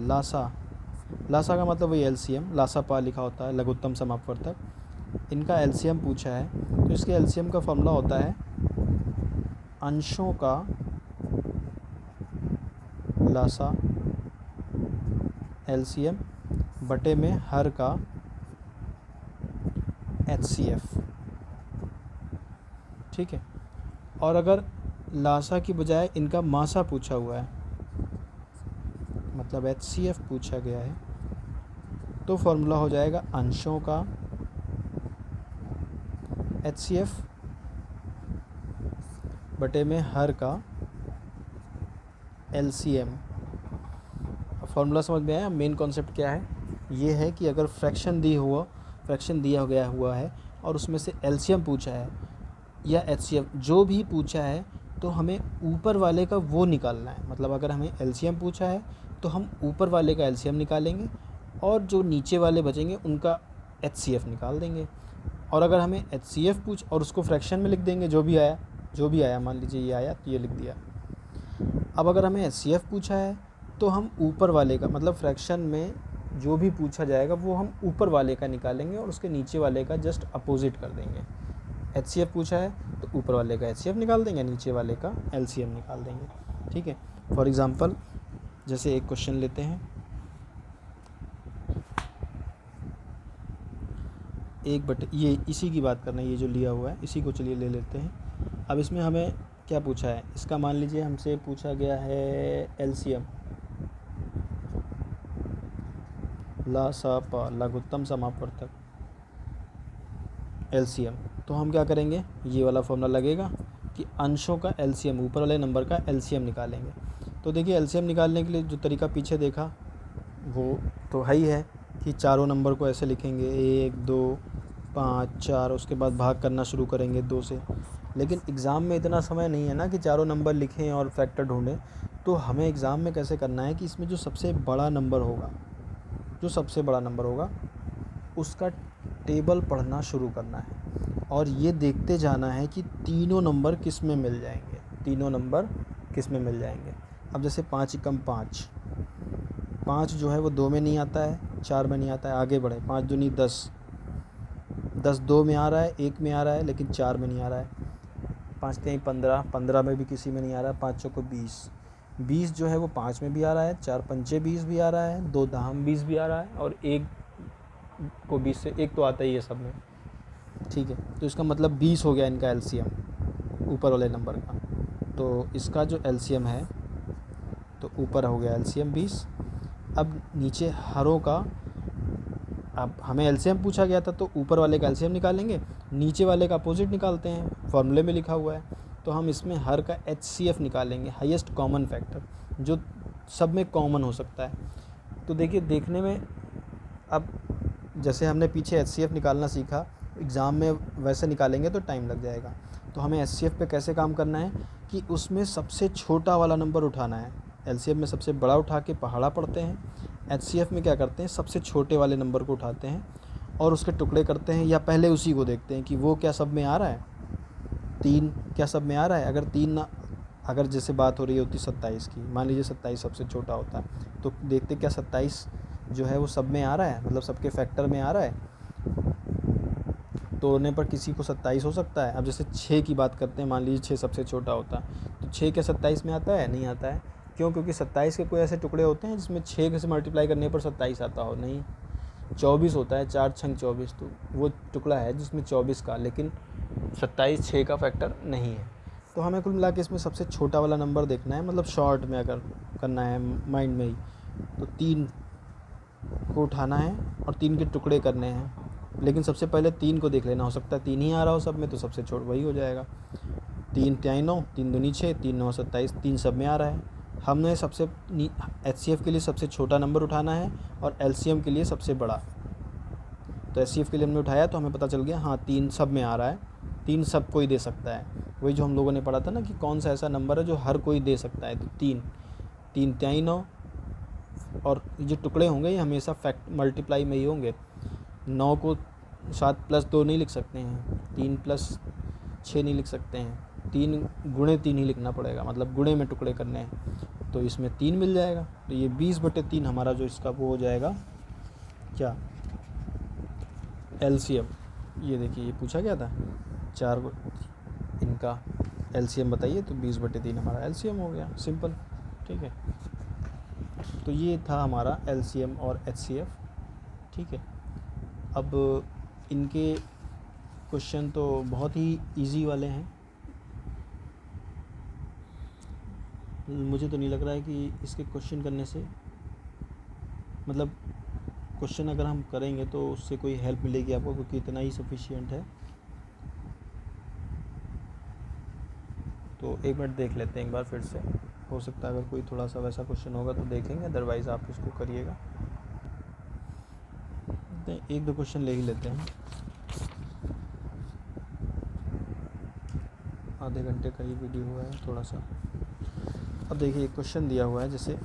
लासा का मतलब वही एलसीएम, लासा पा लिखा होता है, लघुत्तम समापवर्तक। इनका एलसीएम पूछा है तो इसके एलसीएम का फॉर्मूला होता है अंशों का लासा एलसीएम बटे में हर का एचसीएफ। ठीक है। और अगर लासा की बजाय इनका मासा पूछा हुआ है, मतलब एचसीएफ पूछा गया है, तो फॉर्मूला हो जाएगा अंशों का एचसीएफ बटे में हर का एलसीएम। फॉर्मूला समझ में आया? मेन कॉन्सेप्ट क्या है? ये है कि अगर फ्रैक्शन दिया गया हुआ है और उसमें से एलसीएम पूछा है या एचसीएफ जो भी पूछा है, तो हमें ऊपर वाले का वो निकालना है। मतलब अगर हमें एलसीएम पूछा है तो हम ऊपर वाले का एलसीएम निकालेंगे और जो नीचे वाले बचेंगे उनका एचसीएफ निकाल देंगे। और अगर हमें एचसीएफ और उसको फ्रैक्शन में लिख देंगे, जो भी आया, मान लीजिए ये आया तो ये लिख दिया। अब अगर हमें एचसीएफ पूछा है तो हम ऊपर वाले का, मतलब फ्रैक्शन में जो भी पूछा जाएगा वो हम ऊपर वाले का निकालेंगे और उसके नीचे वाले का जस्ट अपोजिट कर देंगे। एचसीएफ पूछा है तो ऊपर वाले का एचसीएफ निकाल देंगे, नीचे वाले का एलसीएम निकाल देंगे। ठीक है। फॉर एग्ज़ाम्पल जैसे एक क्वेश्चन लेते हैं, ये इसी की बात करना है, ये जो लिया हुआ है इसी को चलिए ले लेते हैं। अब इसमें हमें क्या पूछा है? इसका मान लीजिए हमसे पूछा गया है एलसीएम, लासा पा लघुत्तम समापवर्तक एलसीएम। तो हम क्या करेंगे? ये वाला फॉर्मूला लगेगा कि अंशों का एलसीएम, ऊपर वाले नंबर का एलसीएम निकालेंगे। तो देखिए एलसीएम निकालने के लिए जो तरीका पीछे देखा वो तो है ही है कि चारों नंबर को ऐसे लिखेंगे 1 2 5 4, उसके बाद भाग करना शुरू करेंगे 2 से। लेकिन एग्ज़ाम में इतना समय नहीं है ना कि चारों नंबर लिखें और फैक्टर ढूंढें। तो हमें एग्ज़ाम में कैसे करना है कि इसमें जो सबसे बड़ा नंबर होगा उसका टेबल पढ़ना शुरू करना है और ये देखते जाना है कि तीनों नंबर किस में मिल जाएंगे। अब जैसे 5 एकम 5, 5 जो है वो 2 में नहीं आता है, 4 में नहीं आता है। आगे बढ़े, 5 दूनी 10, 10 2 में आ रहा है, 1 में आ रहा है, लेकिन 4 में नहीं आ रहा है। 5 3 15, 15 में भी किसी में नहीं आ रहा है। 5 चौको 20, 20 जो है वो 5 में भी आ रहा है, 4 पंचे 20 भी आ रहा है, 2 दाम 20 भी आ रहा है और 1 को 20 से 1 तो आता ही है सब में। ठीक है। तो इसका मतलब 20 हो गया इनका एलसीएम ऊपर वाले नंबर का। तो इसका जो एलसीएम है तो ऊपर हो गया एलसीएम 20। अब नीचे हरों का, अब हमें एलसीएम पूछा गया था तो ऊपर वाले का एलसीएम निकालेंगे, नीचे वाले का अपोजिट निकालते हैं, फॉर्मूले में लिखा हुआ है। तो हम इसमें हर का एचसीएफ निकालेंगे, हाईएस्ट कॉमन फैक्टर, जो सब में कॉमन हो सकता है। तो देखिए देखने में, अब जैसे हमने पीछे एचसीएफ निकालना सीखा, एग्ज़ाम में वैसे निकालेंगे तो टाइम लग जाएगा। तो हमें एचसीएफ पे कैसे काम करना है कि उसमें सबसे छोटा वाला नंबर उठाना है। एलसीएफ में सबसे बड़ा उठा के पहाड़ा पढ़ते हैं, एचसीएफ में क्या करते हैं, सबसे छोटे वाले नंबर को उठाते हैं और उसके टुकड़े करते हैं, या पहले उसी को देखते हैं कि वो क्या सब में आ रहा है, 3 क्या सब में आ रहा है। अगर 3 ना, अगर जैसे बात हो रही होती 27 की, मान लीजिए 27 सबसे छोटा होता है, तो देखते क्या 27 जो है वो सब में आ रहा है, मतलब सबके फैक्टर में आ रहा है। तोड़ने पर किसी को 27 हो सकता है। अब जैसे 6 की बात करते हैं, मान लीजिए 6 सबसे छोटा होता है, तो 6 क्या 27 में आता है? नहीं आता है। क्यों? क्योंकि 27 के कोई ऐसे टुकड़े होते हैं जिसमें 6 से मल्टीप्लाई करने पर 27 आता हो, नहीं। 24 होता है, 4 छंग 24, तो वो टुकड़ा है जिसमें 24 का, लेकिन 27 6 का फैक्टर नहीं है। तो हमें कुल मिला के इसमें सबसे छोटा वाला नंबर देखना है, मतलब शॉर्ट में अगर करना है माइंड में ही, तो 3 को उठाना है और 3 के टुकड़े करने हैं। लेकिन सबसे पहले 3 को देख लेना, हो सकता है 3 ही आ रहा हो सब में, तो सबसे छोटा वही हो जाएगा। 3 3 9, 3 दूनी 6, 3 9 27, 3 सब में आ रहा है। हमने सबसे HCF के लिए सबसे छोटा नंबर उठाना है और LCM के लिए सबसे बड़ा। तो HCF के लिए हमने उठाया तो हमें पता चल गया हाँ 3 सब में आ रहा है, 3 सब कोई दे सकता है। वही जो हम लोगों ने पढ़ा था ना कि कौन सा ऐसा नंबर है जो हर कोई दे सकता है, तो 3 3 त्याई 9, और जो टुकड़े होंगे ये हमेशा फैक्ट मल्टीप्लाई में ही होंगे। 9 को 7 + 2 नहीं लिख सकते हैं, 3 + 6 नहीं लिख सकते हैं, 3 × 3 ही लिखना पड़ेगा, मतलब गुणे में टुकड़े करने हैं। तो इसमें 3 मिल जाएगा, तो ये 20/3 हमारा जो इसका वो हो जाएगा क्या, LCM। ये देखिए ये पूछा गया था 4 इनका LCM बताइए, तो 20/3 हमारा LCM हो गया, सिंपल। ठीक है, तो ये था हमारा LCM और HCF। ठीक है, अब इनके क्वेश्चन तो बहुत ही इजी वाले हैं, मुझे तो नहीं लग रहा है कि इसके क्वेश्चन करने से, मतलब क्वेश्चन अगर हम करेंगे तो उससे कोई हेल्प मिलेगी आपको, क्योंकि इतना ही सफिशिएंट है। तो 1 मिनट देख लेते हैं एक बार फिर से, हो सकता है अगर कोई थोड़ा सा वैसा क्वेश्चन होगा तो देखेंगे, अदरवाइज़ आप इसको करिएगा। 1-2 क्वेश्चन ले ही लेते हैं, आधे घंटे का ही वीडियो हुआ है थोड़ा सा। अब देखिए एक क्वेश्चन दिया हुआ है, जैसे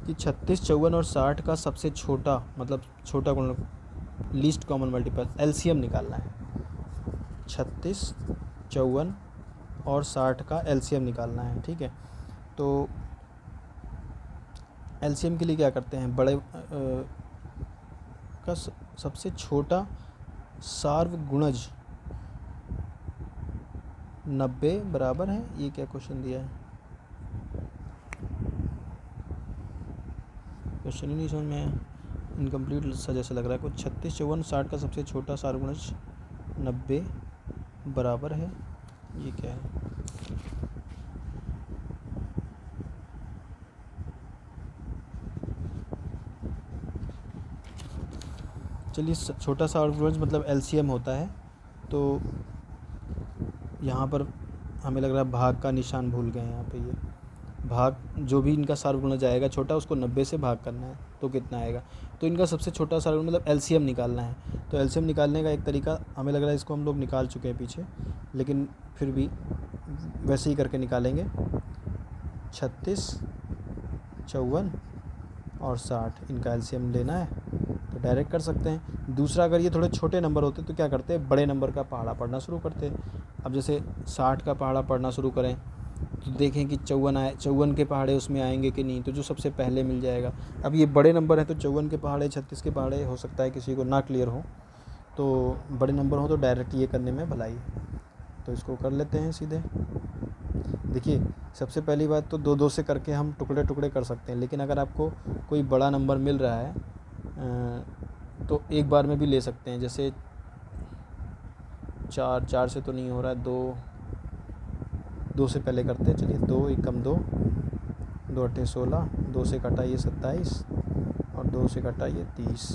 कि 36, 54 और 60 का सबसे छोटा, मतलब छोटा गुण, लीस्ट कॉमन मल्टीपल, LCM निकालना है। 36, 54 और 60 का LCM निकालना है। ठीक है, तो LCM के लिए क्या करते हैं, बड़े का सबसे छोटा सार्वगुणज 90 बराबर है, ये क्या क्वेश्चन दिया है, क्वेश्चन ही नहीं समझ में आया, इनकम्प्लीट सा जैसा लग रहा है कुछ। 36, 54, 60 का सबसे छोटा सार्वगुणज 90 बराबर है, ये क्या है, चलिए छोटा सार्वगुणज मतलब LCM होता है। तो यहाँ पर हमें लग रहा है भाग का निशान भूल गए हैं, यहाँ पे ये भाग, जो भी इनका सार्वगुणज आएगा छोटा, उसको 90 से भाग करना है तो कितना आएगा। तो इनका सबसे छोटा सार्वगुणज मतलब LCM निकालना है। तो LCM निकालने का एक तरीका हमें लग रहा है, इसको हम लोग निकाल चुके हैं पीछे, लेकिन फिर भी वैसे ही करके निकालेंगे। 36, 54 और 60 इनका LCM लेना है तो डायरेक्ट कर सकते हैं। दूसरा, अगर ये थोड़े छोटे नंबर होते तो क्या करते, बड़े नंबर का पहाड़ा पढ़ना शुरू करते। अब जैसे 60 का पहाड़ा पढ़ना शुरू करें तो देखें कि 54 के पहाड़े उसमें आएंगे कि नहीं, तो जो सबसे पहले मिल जाएगा। अब ये बड़े नंबर हैं तो 54 के पहाड़े, 36 के पहाड़े, हो सकता है किसी को ना क्लियर हो, तो बड़े नंबर हो तो डायरेक्ट ये करने में भलाई। तो इसको कर लेते हैं सीधे। देखिए सबसे पहली बात तो 2-2 से करके हम टुकड़े टुकड़े कर सकते हैं, लेकिन अगर आपको कोई बड़ा नंबर मिल रहा है तो एक बार में भी ले सकते हैं। जैसे 4 से तो नहीं हो रहा है, 2 से पहले करते हैं। चलिए 2 एकम 2, 2 अट्ठे 16, 2 से कटाइए 27 और 2 से कटाइए 30।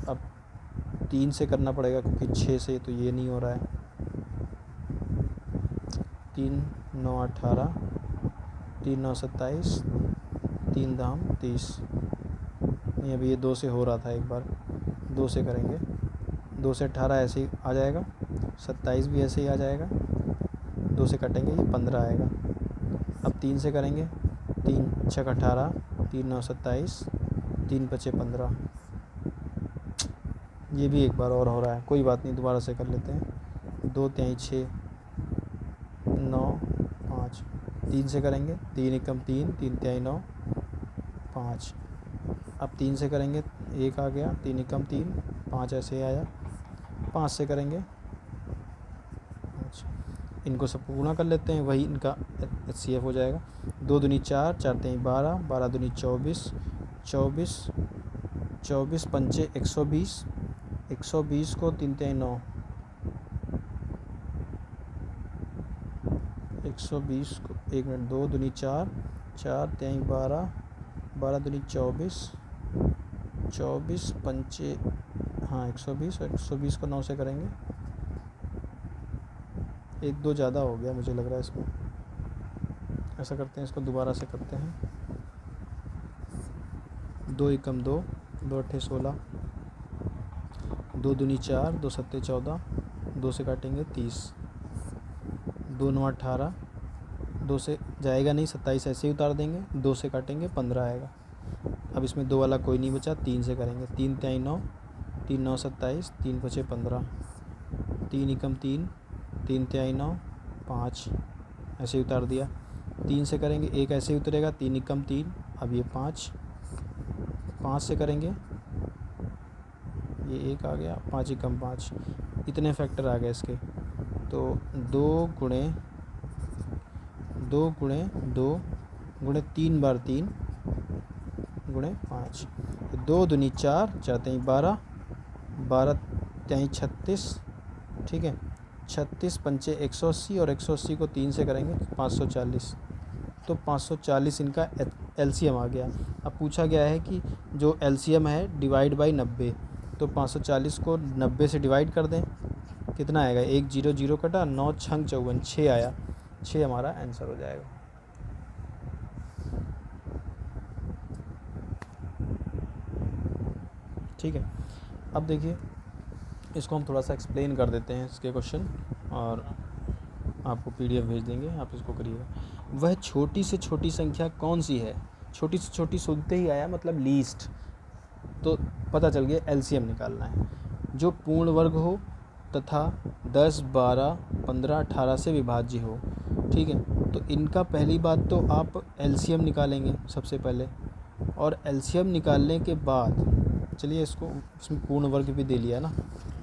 अब 3 से करना पड़ेगा क्योंकि 6 से तो ये नहीं हो रहा है। 3 9 18, 3 9 27, 3 दाम 30। नहीं, अभी ये 2 से हो रहा था, एक बार 2 से करेंगे। 2 से 18 ऐसे ही आ जाएगा, 27 भी ऐसे ही आ जाएगा। 2 से कटेंगे ये 15 आएगा। अब 3 से करेंगे, 3 6 18, 3 9 27, 3 5 15। ये भी एक बार और हो रहा है, कोई बात नहीं, दोबारा से कर लेते हैं। 2 3 6 9 5, 3 से करेंगे, 3 एकम 3, 3 3 9 5। अब 3 से करेंगे, 1 आ गया, 3 एकम 3, 5 ऐसे ही आया। 5 से करेंगे, इनको सब गुणा कर लेते हैं, वही इनका HCF हो जाएगा। 2 दूनी 4, 4 3 12, 12 दूनी 24, 24 24 पंचे 120, 120 को 3 3 9, 120 को 1 मिनट, 2 दूनी 4, 4 3 12, 12 दूनी 24, 24 पंचे, हाँ 120, और 120 को 9 से करेंगे, 1-2 ज़्यादा हो गया मुझे लग रहा है इसमें। ऐसा करते हैं, इसको दोबारा से करते हैं। 2 एकम 2, 2 अट्ठे 16, 2 दूनी 4, 2 सत्ते 14, 2 से काटेंगे 30, 2 9 18, 2 से जाएगा नहीं, 27 ऐसे ही उतार देंगे, 2 से काटेंगे 15 आएगा। अब इसमें 2 वाला कोई नहीं बचा, 3 से करेंगे, 3 तिहाई 9, 3 9 27, 3 पचे 15, 3 एकम 3, 3 तिहाई 9, 5 ऐसे ही उतार दिया। 3 से करेंगे, 1 ऐसे ही उतरेगा, 3 एकम 3, अब ये 5 से करेंगे, ये 1 आ गया, 5 एकम 5, इतने फैक्टर आ गए इसके। तो 2 गुणे 2 गुणे 3 बार 3 गुणे 5, तो 2 दूनी 4, 4 तिहाई 12, 12 तिहाई 36, ठीक है, 36 पंचे 180, और 180 को 3 से करेंगे 540, तो 540 इनका एलसीएम आ गया। अब पूछा गया है कि जो एलसीएम है डिवाइड बाई 90, तो 540 को 90 से डिवाइड कर दें, कितना आएगा, 1 0 0 कटा, 9 छंग 54, 6 आया, 6 हमारा आंसर हो जाएगा। ठीक है, अब देखिए इसको हम थोड़ा सा एक्सप्लेन कर देते हैं इसके क्वेश्चन, और आपको पीडीएफ भेज देंगे, आप इसको करिएगा। वह छोटी से छोटी संख्या कौन सी है? छोटी से छोटी सुनते ही आया मतलब लीस्ट, तो पता चल गया एलसीएम निकालना है। जो पूर्ण वर्ग हो तथा 10 12 15 18 से विभाज्य हो, ठीक है, तो इनका पहली बात तो आप एलसीएम निकालेंगे सबसे पहले, और एलसीएम निकालने के बाद चलिए इसमें पूर्ण वर्ग भी दे लिया ना,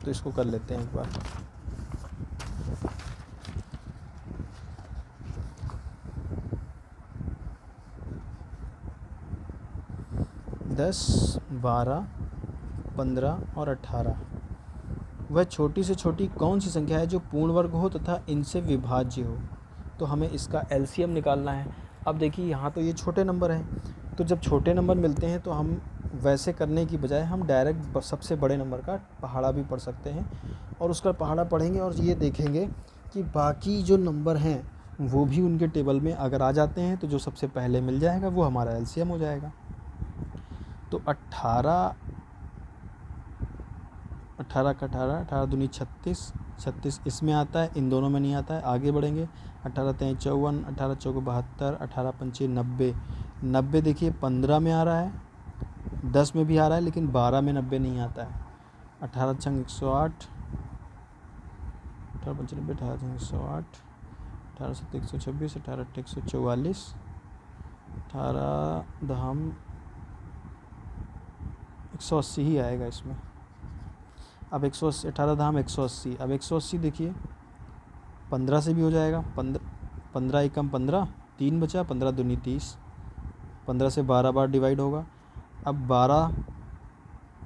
तो इसको कर लेते हैं एक बार। दस 12 15 और 18, वह छोटी से छोटी कौन सी संख्या है जो पूर्ण वर्ग हो तथा इनसे विभाज्य हो? तो हमें इसका एलसीएम निकालना है। अब देखिए यहाँ तो ये छोटे नंबर हैं, तो जब छोटे नंबर मिलते हैं तो हम वैसे करने की बजाय हम डायरेक्ट सबसे बड़े नंबर का पहाड़ा भी पढ़ सकते हैं, और उसका पहाड़ा पढ़ेंगे और ये देखेंगे कि बाकी जो नंबर हैं वो भी उनके टेबल में अगर आ जाते हैं, तो जो सबसे पहले मिल जाएगा वो हमारा एलसीएम हो जाएगा। तो 18 का 18 दूनी 36, 36 इसमें आता है, इन दोनों में नहीं आता है। आगे बढ़ेंगे, 18 तिहाई 54, 18 चौको 72, 18 पंचे 90, 90 देखिए 15 में आ रहा है, 10 में भी आ रहा है, लेकिन 12 में 90 नहीं आता है। 18 छंग 108, 18 पंचे 90, 18 छंग 108, 18 सत्ते 126, 18 अट्ठे 144, 18 दहम 180 ही आएगा इसमें। अब 180, 18 धाम 180, अब 180 देखिए 15 से भी हो जाएगा, 15 एकम 15, 3 बचा, 15 दूनी 30, 15 से 12 बार डिवाइड होगा। अब 12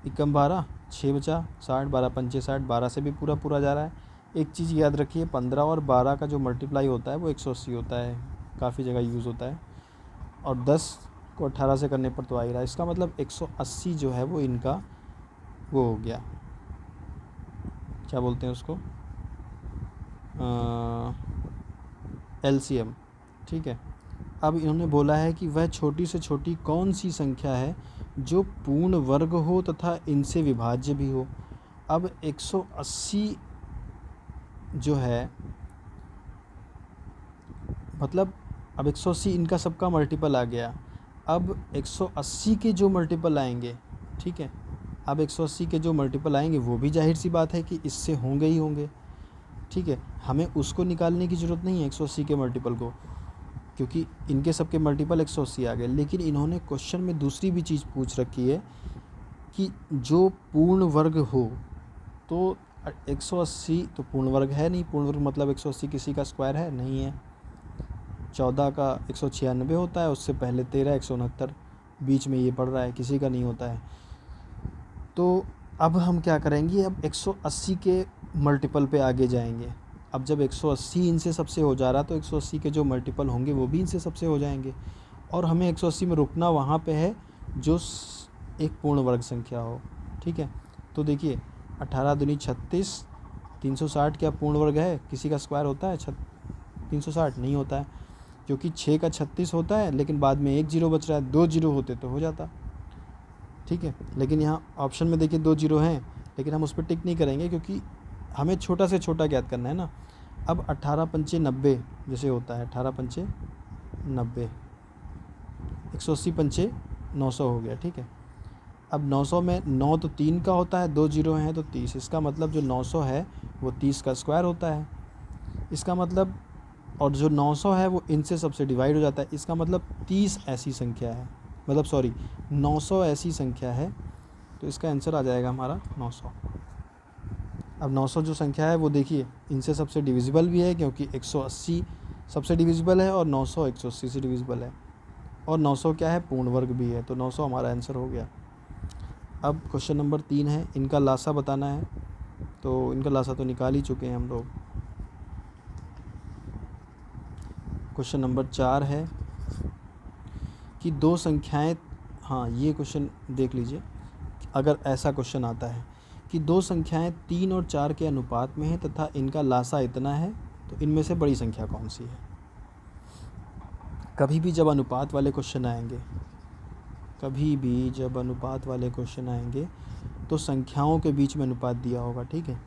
एकम 12, 6 बचा, 60, 12 पंचे 60, 12 से भी पूरा पूरा जा रहा है। एक चीज़ याद रखिए, 15 और 12 का जो मल्टीप्लाई होता है वो 180 होता है, काफ़ी जगह यूज़ होता है, और 10 को 18 से करने पर तो आ ही रहा है। इसका मतलब 180 जो है वो इनका वो हो गया, क्या बोलते हैं उसको, एलसीएम, ठीक है। अब इन्होंने बोला है कि वह छोटी से छोटी कौन सी संख्या है जो पूर्ण वर्ग हो तथा इनसे विभाज्य भी हो। अब 180 जो है, मतलब अब 180 इनका सबका मल्टीपल आ गया। अब 180 के जो मल्टीपल आएंगे, ठीक है, अब 180 के जो मल्टीपल आएंगे वो भी जाहिर सी बात है कि इससे होंगे ही होंगे, ठीक है। हमें उसको निकालने की ज़रूरत नहीं है 180 के मल्टीपल को, क्योंकि इनके सबके मल्टीपल 180 आ गए। लेकिन इन्होंने क्वेश्चन में दूसरी भी चीज़ पूछ रखी है कि जो पूर्ण वर्ग हो, तो 180 तो पूर्ण वर्ग है नहीं, पूर्ण वर्ग मतलब 180 किसी का स्क्वायर है नहीं है। 14 का 196 होता है, उससे पहले 13 169, बीच में ये पड़ रहा है, किसी का नहीं होता है। तो अब हम क्या करेंगे, अब 180 के मल्टीपल पे आगे जाएंगे। अब जब 180 इनसे सबसे हो जा रहा, तो 180 के जो मल्टीपल होंगे वो भी इनसे सबसे हो जाएंगे, और हमें 180 में रुकना वहाँ पे है जो एक पूर्ण वर्ग संख्या हो। ठीक है, तो देखिए 18 दूनी 36, 360 क्या पूर्ण वर्ग है? किसी का स्क्वायर होता है 360? नहीं होता है, क्योंकि 6 का 36 होता है, लेकिन बाद में एक जीरो बच रहा है, 2 जीरो होते तो हो जाता। ठीक है, लेकिन यहाँ ऑप्शन में देखिए 2 जीरो हैं, लेकिन हम उस पर टिक नहीं करेंगे क्योंकि हमें छोटा से छोटा ज्ञात करना है ना। अब 18 पंचे 90 जैसे होता है, 18 पंचे 90, 180 पंचे 900 हो गया। ठीक है, अब 900 में 9 तो 3 का होता है, 2 जीरो हैं तो 30, इसका मतलब जो 900 है वो 30 का स्क्वायर होता है। इसका मतलब, और जो 900 है वो इनसे सबसे डिवाइड हो जाता है, इसका मतलब 30 ऐसी संख्या है, मतलब सॉरी 900 ऐसी संख्या है, तो इसका आंसर आ जाएगा हमारा 900। अब 900 जो संख्या है वो देखिए इनसे सबसे डिविजिबल भी है, क्योंकि 180 सबसे डिविजिबल है और 900 180 से डिविजिबल है, और 900 क्या है? पूर्ण वर्ग भी है, तो 900 हमारा आंसर हो गया। अब क्वेश्चन नंबर 3 है, इनका लासा बताना है, तो इनका लासा तो निकाल ही चुके हैं हम लोग। क्वेश्चन नंबर 4 है कि दो संख्याएं, हाँ ये क्वेश्चन देख लीजिए, अगर ऐसा क्वेश्चन आता है कि दो संख्याएं 3 और 4 के अनुपात में हैं तथा इनका लासा इतना है, तो इनमें से बड़ी संख्या कौन सी है? कभी भी जब अनुपात वाले क्वेश्चन आएंगे, कभी भी जब अनुपात वाले क्वेश्चन आएंगे तो संख्याओं के बीच में अनुपात दिया होगा। ठीक है,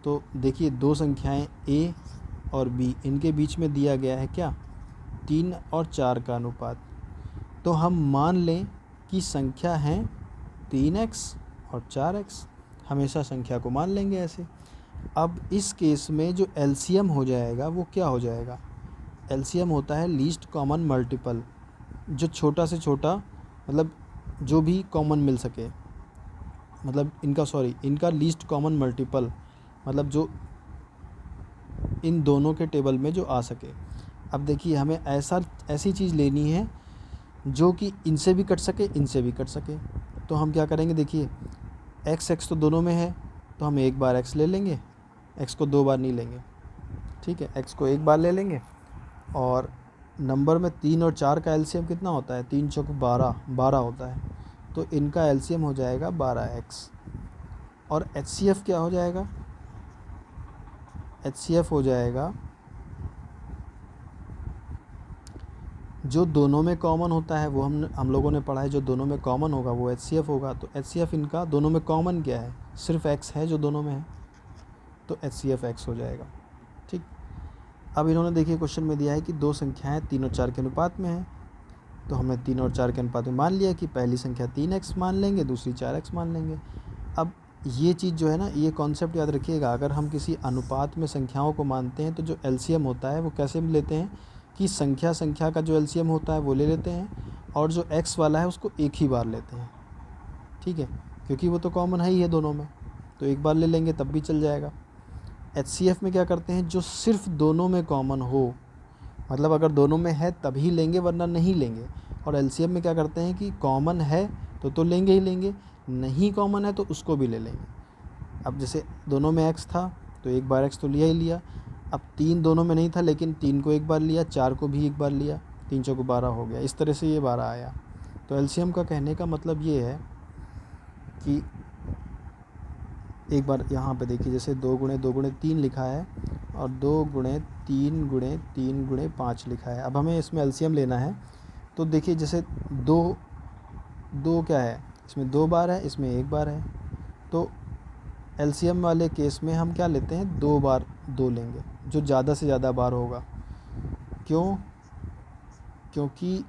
तो देखिए दो संख्याएं a और b, इनके बीच में दिया गया है क्या? 3 और 4 का अनुपात। तो हम मान लें कि संख्या है 3x और 4x, हमेशा संख्या को मान लेंगे ऐसे। अब इस केस में जो एलसीएम हो जाएगा वो क्या हो जाएगा? एलसीएम होता है लीस्ट कॉमन मल्टीपल, जो छोटा से छोटा, मतलब जो भी कॉमन मिल सके, मतलब इनका लीस्ट कॉमन मल्टीपल, मतलब जो इन दोनों के टेबल में जो आ सके। अब देखिए हमें ऐसी चीज़ लेनी है जो कि इनसे भी कट सके, इनसे भी कट सके। तो हम क्या करेंगे, देखिए x तो दोनों में है, तो हम एक बार x ले लेंगे, x को 2 बार नहीं लेंगे। ठीक है, x को एक बार ले लेंगे, और नंबर में 3 और 4 का एलसीएम कितना होता है? 3 चौक 12 होता है, तो इनका एलसीएम हो जाएगा 12x। और एचसीएफ क्या हो जाएगा? एचसीएफ हो जाएगा जो दोनों में कॉमन होता है, वो हम लोगों ने पढ़ा है, जो दोनों में कॉमन होगा वो एचसीएफ होगा। तो एचसीएफ इनका दोनों में कॉमन क्या है? सिर्फ x है जो दोनों में है, तो एचसीएफ x हो जाएगा। ठीक, अब इन्होंने देखिए क्वेश्चन में दिया है कि दो संख्याएं 3 और 4 के अनुपात में हैं, तो हमने 3 और 4 के अनुपात में मान लिया कि पहली संख्या 3x मान लेंगे, दूसरी 4x मान लेंगे। अब ये चीज़ जो है ना, ये कॉन्सेप्ट याद रखिएगा, अगर हम किसी अनुपात में संख्याओं को मानते हैं तो जो एलसीएम होता है वो कैसे लेते हैं कि संख्या का जो एलसीएम होता है वो ले लेते हैं, और जो x वाला है उसको एक ही बार लेते हैं। ठीक है, क्योंकि वो तो कॉमन है ही है दोनों में, तो एक बार ले लेंगे तब भी चल जाएगा। एचसीएफ में क्या करते हैं, जो सिर्फ दोनों में कॉमन हो, मतलब अगर दोनों में है तभी लेंगे वरना नहीं लेंगे। और एलसीएम में क्या करते हैं कि कॉमन है तो लेंगे ही लेंगे, नहीं कॉमन है तो उसको भी ले लेंगे। अब जैसे दोनों में x था तो एक बार x तो लिया ही लिया, अब 3 दोनों में नहीं था लेकिन 3 को एक बार लिया, 4 को भी एक बार लिया, 3 चौको 12 हो गया, इस तरह से ये 12 आया। तो एलसीएम का कहने का मतलब ये है कि एक बार यहाँ पे देखिए, जैसे 2 गुणे 2 गुणे 3 लिखा है और 2 गुणे 3 गुणे 3 गुणे 5 लिखा है। अब हमें इसमें एलसीएम लेना है, तो देखिए जैसे दो क्या है, इसमें 2 बार है, इसमें 1 बार है, तो एलसीएम वाले केस में हम क्या लेते हैं, 2 बार 2 लेंगे, जो ज़्यादा से ज़्यादा बार होगा। क्यों? क्योंकि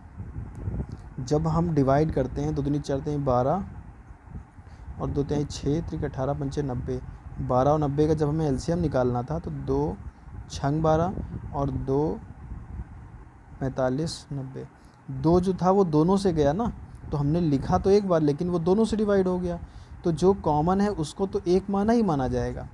जब हम डिवाइड करते हैं, 2 दूनी 4 तेईं 12 और 2 तेईं 6, 3 18 पंचे 90, 12 और 90 का जब हमें एलसीएम निकालना था तो 2 छंग 12 और 2 45 90, 2 जो था वो दोनों से गया ना, तो हमने लिखा तो एक बार लेकिन वो दोनों से डिवाइड हो गया, तो जो कॉमन है उसको तो एक माना ही माना जाएगा।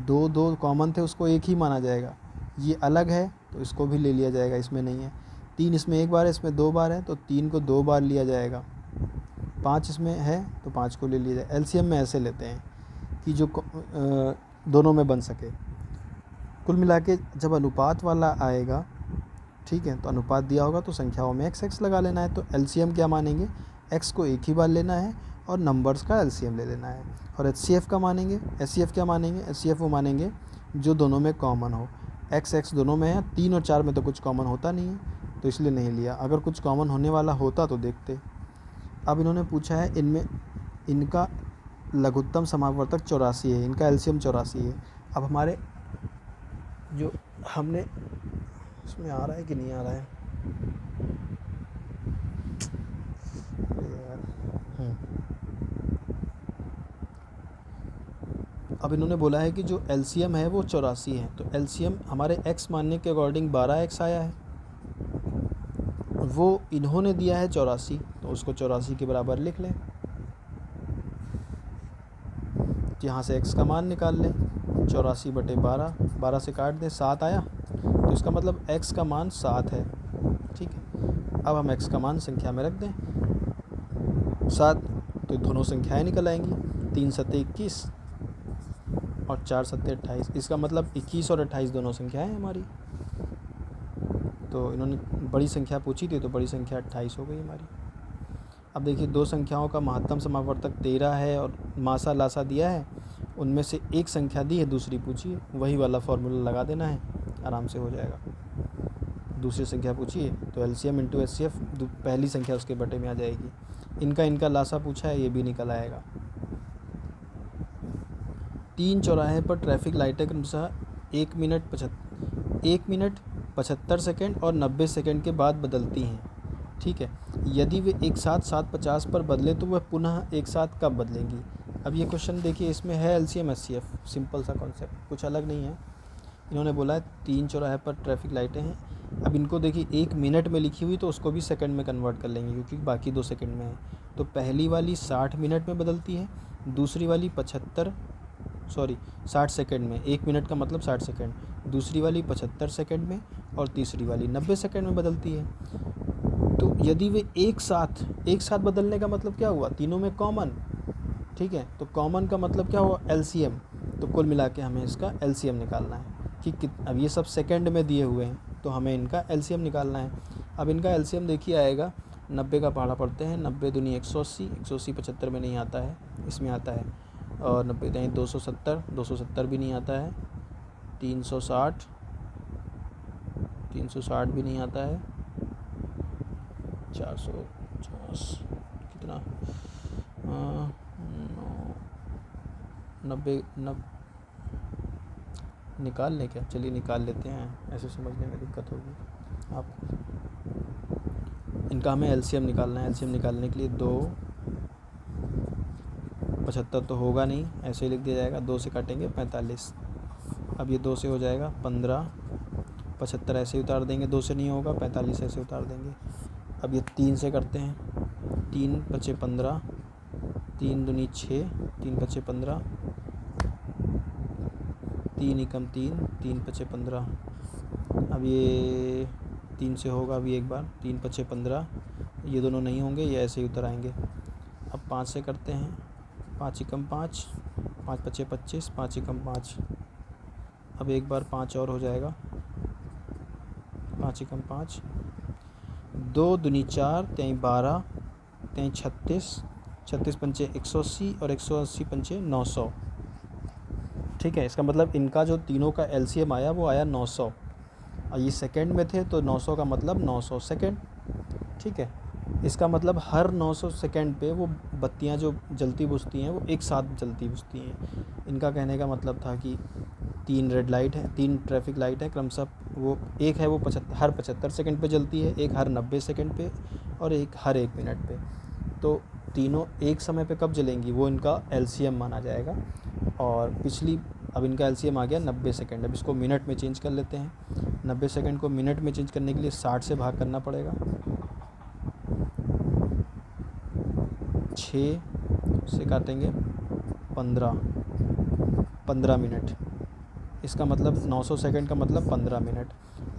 2 कॉमन थे उसको एक ही माना जाएगा, ये अलग है तो इसको भी ले लिया जाएगा, इसमें नहीं है। 3 इसमें एक बार है, इसमें 2 बार है, तो 3 को 2 बार लिया जाएगा। 5 इसमें है तो 5 को ले लिया जाए। एलसीएम में ऐसे लेते हैं कि जो दोनों में बन सके। कुल मिला के जब अनुपात वाला आएगा, ठीक है, तो अनुपात दिया होगा तो संख्याओं में x लगा लेना है। तो एलसीएम क्या मानेंगे, x को एक ही बार लेना है और नंबर्स का एलसीएम ले लेना है। और एचसीएफ का मानेंगे, एचसीएफ क्या मानेंगे, एचसीएफ वो मानेंगे जो दोनों में कॉमन हो। एक्स एक्स दोनों में है, 3 और 4 में तो कुछ कॉमन होता नहीं है, तो इसलिए नहीं लिया। अगर कुछ कॉमन होने वाला होता तो देखते। अब इन्होंने पूछा है इनमें इनका लघुत्तम समावर्तक 84 है, इनका एलसीएम 84 है। अब हमारे जो हमने इसमें आ रहा है कि नहीं आ रहा है यार। अब इन्होंने बोला है कि जो एलसीएम है वो 84 है, तो एलसीएम हमारे एक्स मानने के अकॉर्डिंग 12x आया है, वो इन्होंने दिया है 84, तो उसको 84 के बराबर लिख लें। यहाँ से x का मान निकाल लें, 84/12, 12 से काट दें, 7 आया, तो इसका मतलब x का मान 7 है। ठीक है, अब हम x का मान संख्या में रख दें 7, तो दोनों संख्याएं निकल आएंगी, 3 सत्ते 21 और 4 सत्ते 28। इसका मतलब 21 और 28 दोनों संख्याएं हैं हमारी। तो इन्होंने बड़ी संख्या पूछी थी, तो बड़ी संख्या 28 हो गई हमारी। अब देखिए, दो संख्याओं का महत्तम समावर्तक 13 है और मासा लासा दिया है, उनमें से एक संख्या दी है, दूसरी पूछी है, वही वाला फार्मूला लगा देना है, आराम से हो जाएगा। दूसरी संख्या पूछी है तो एलसीएम इंटू एचसीएफ, पहली संख्या उसके बटे में आ जाएगी। इनका लासा पूछा है, ये भी निकल आएगा। 3 चौराहे पर ट्रैफिक लाइटें क्रमशः 1 मिनट 75 सेकेंड और 90 सेकेंड के बाद बदलती हैं। ठीक है, यदि वे एक साथ 7:50 पर बदले तो वह पुनः एक साथ कब बदलेंगी। अब ये क्वेश्चन देखिए, इसमें है एलसीएम एचसीएफ, सिंपल सा कॉन्सेप्ट, कुछ अलग नहीं है। इन्होंने बोला है 3 चौराहे पर ट्रैफिक लाइटें हैं। अब इनको देखिए 1 मिनट में लिखी हुई, तो उसको भी सेकंड में कन्वर्ट कर लेंगे, क्योंकि बाकी 2 सेकंड में है। तो पहली वाली 60 मिनट में बदलती है, दूसरी वाली 60 सेकंड में, 1 मिनट का मतलब 60 सेकंड, दूसरी वाली 75 सेकंड में और तीसरी वाली 90 सेकंड में बदलती है। तो यदि वे एक साथ बदलने का मतलब क्या हुआ, तीनों में कॉमन। ठीक है, तो कॉमन का मतलब क्या हुआ, एलसीएम। तो कुल मिला के हमें इसका एलसीएम निकालना है कि अब ये सब सेकंड में दिए हुए हैं, तो हमें इनका एलसीएम निकालना है। अब इनका एलसीएम देखिए आएगा, 90 का पहाड़ा पढ़ते हैं, 90 दूनी 180, 180 75 में नहीं आता है, इसमें आता है। और 90 दाएँ 270, 270 भी नहीं आता है, 360 भी नहीं आता है, 450 कितना, 90 निकाल लें क्या, चलिए निकाल लेते हैं, ऐसे समझने में दिक्कत होगी आपको। इनका हमें एलसीएम निकालना है। एलसीएम निकालने के लिए 2 75 तो होगा नहीं, ऐसे ही लिख दिया जाएगा, 2 से काटेंगे 45। अब ये 2 से हो जाएगा 15, 75 ऐसे ही उतार देंगे, 2 से नहीं होगा, 45 ऐसे उतार देंगे। अब ये 3 से करते हैं, 3 × 5 = 15, 3 दूनी 6, 3 × 5 = 15, 3 × 3, 3 × 5 = 15। अब ये 3 से होगा अभी एक बार, 3 × 5 = 15, ये दोनों नहीं होंगे, ये ऐसे ही उतर आएंगे। अब 5 से करते हैं, 5 × 5, 5 × 5 = 25, 5 × 5। अब एक बार 5 और हो जाएगा, 5 × 5, 2 दूनी 4, 3 12, 3 36, 36 × 5 = 180 और 180 × 5 = 900। ठीक है, इसका मतलब इनका जो तीनों का एलसीएम आया वो आया 900, और ये सेकंड में थे, तो 900 का मतलब 900 सेकंड। ठीक है, इसका मतलब हर 900 सेकंड पे वो बत्तियां जो जलती बुझती हैं वो एक साथ जलती बुझती हैं। इनका कहने का मतलब था कि 3 रेड लाइट है, 3 ट्रैफिक लाइट है, क्रमशः वो एक है वो हर 75 सेकंड पे जलती है, एक हर 90 सेकंड पे और एक हर 1 मिनट पे। तो तीनों एक समय पे कब जलेंगी, वो इनका एलसीएम माना जाएगा। और पिछली, अब इनका एलसीएम आ गया 90 सेकंड। अब इसको मिनट में चेंज कर लेते हैं। 90 सेकंड को मिनट में चेंज करने के लिए 60 से भाग करना पड़ेगा, 6 से काटेंगे 15 मिनट। इसका मतलब 900 सेकंड का मतलब 15 मिनट।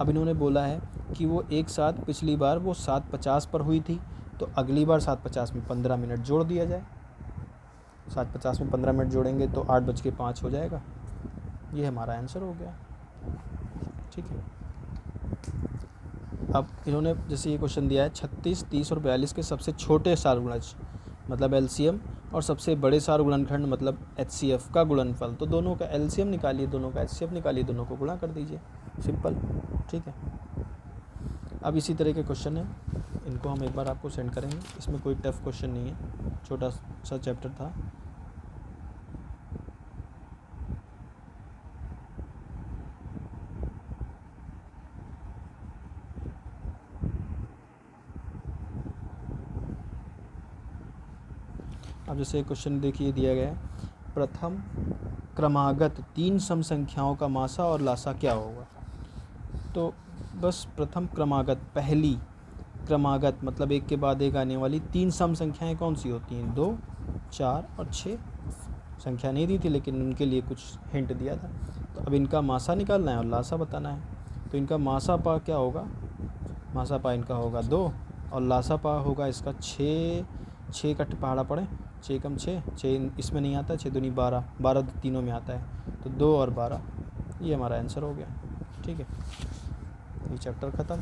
अब इन्होंने बोला है कि वो एक साथ, पिछली बार वो 7:50 पर हुई थी, तो अगली बार 7:50 में 15 मिनट जोड़ दिया जाए। 7:50 में 15 मिनट जोड़ेंगे तो 8:05 हो जाएगा। ये हमारा आंसर हो गया। ठीक है, अब इन्होंने जैसे ये क्वेश्चन दिया है 36, 30 और 42 के सबसे छोटे सारगुणज, मतलब एलसीएम और सबसे बड़े सार गुणनखंड मतलब HCF का गुणनफल, तो दोनों का LCM निकालिए, दोनों का HCF निकालिए, दोनों को गुणा कर दीजिए, सिंपल, ठीक है। अब इसी तरह के क्वेश्चन है, इनको हम एक बार आपको सेंड करेंगे, इसमें कोई टफ क्वेश्चन नहीं है, छोटा सा चैप्टर था। अब जैसे क्वेश्चन देखिए दिया गया है, प्रथम क्रमागत 3 सम संख्याओं का मासा और लासा क्या होगा। तो बस प्रथम क्रमागत, पहली क्रमागत मतलब एक के बाद एक आने वाली 3 सम संख्याएं कौन सी होती हैं, 2, 4 और 6। संख्या नहीं दी थी लेकिन उनके लिए कुछ हिंट दिया था। तो अब इनका मासा निकालना है और लासा बताना है। तो इनका मासा पा क्या होगा, मासा पा इनका होगा 2 और लासा पा होगा इसका 6 का पहाड़ा पड़े, 6 कम 6 इसमें नहीं आता, 6 दूनी 12, 12 तीनों में आता है, तो 2 और 12, ये हमारा आंसर हो गया, ठीक है। ये चैप्टर ख़त्म।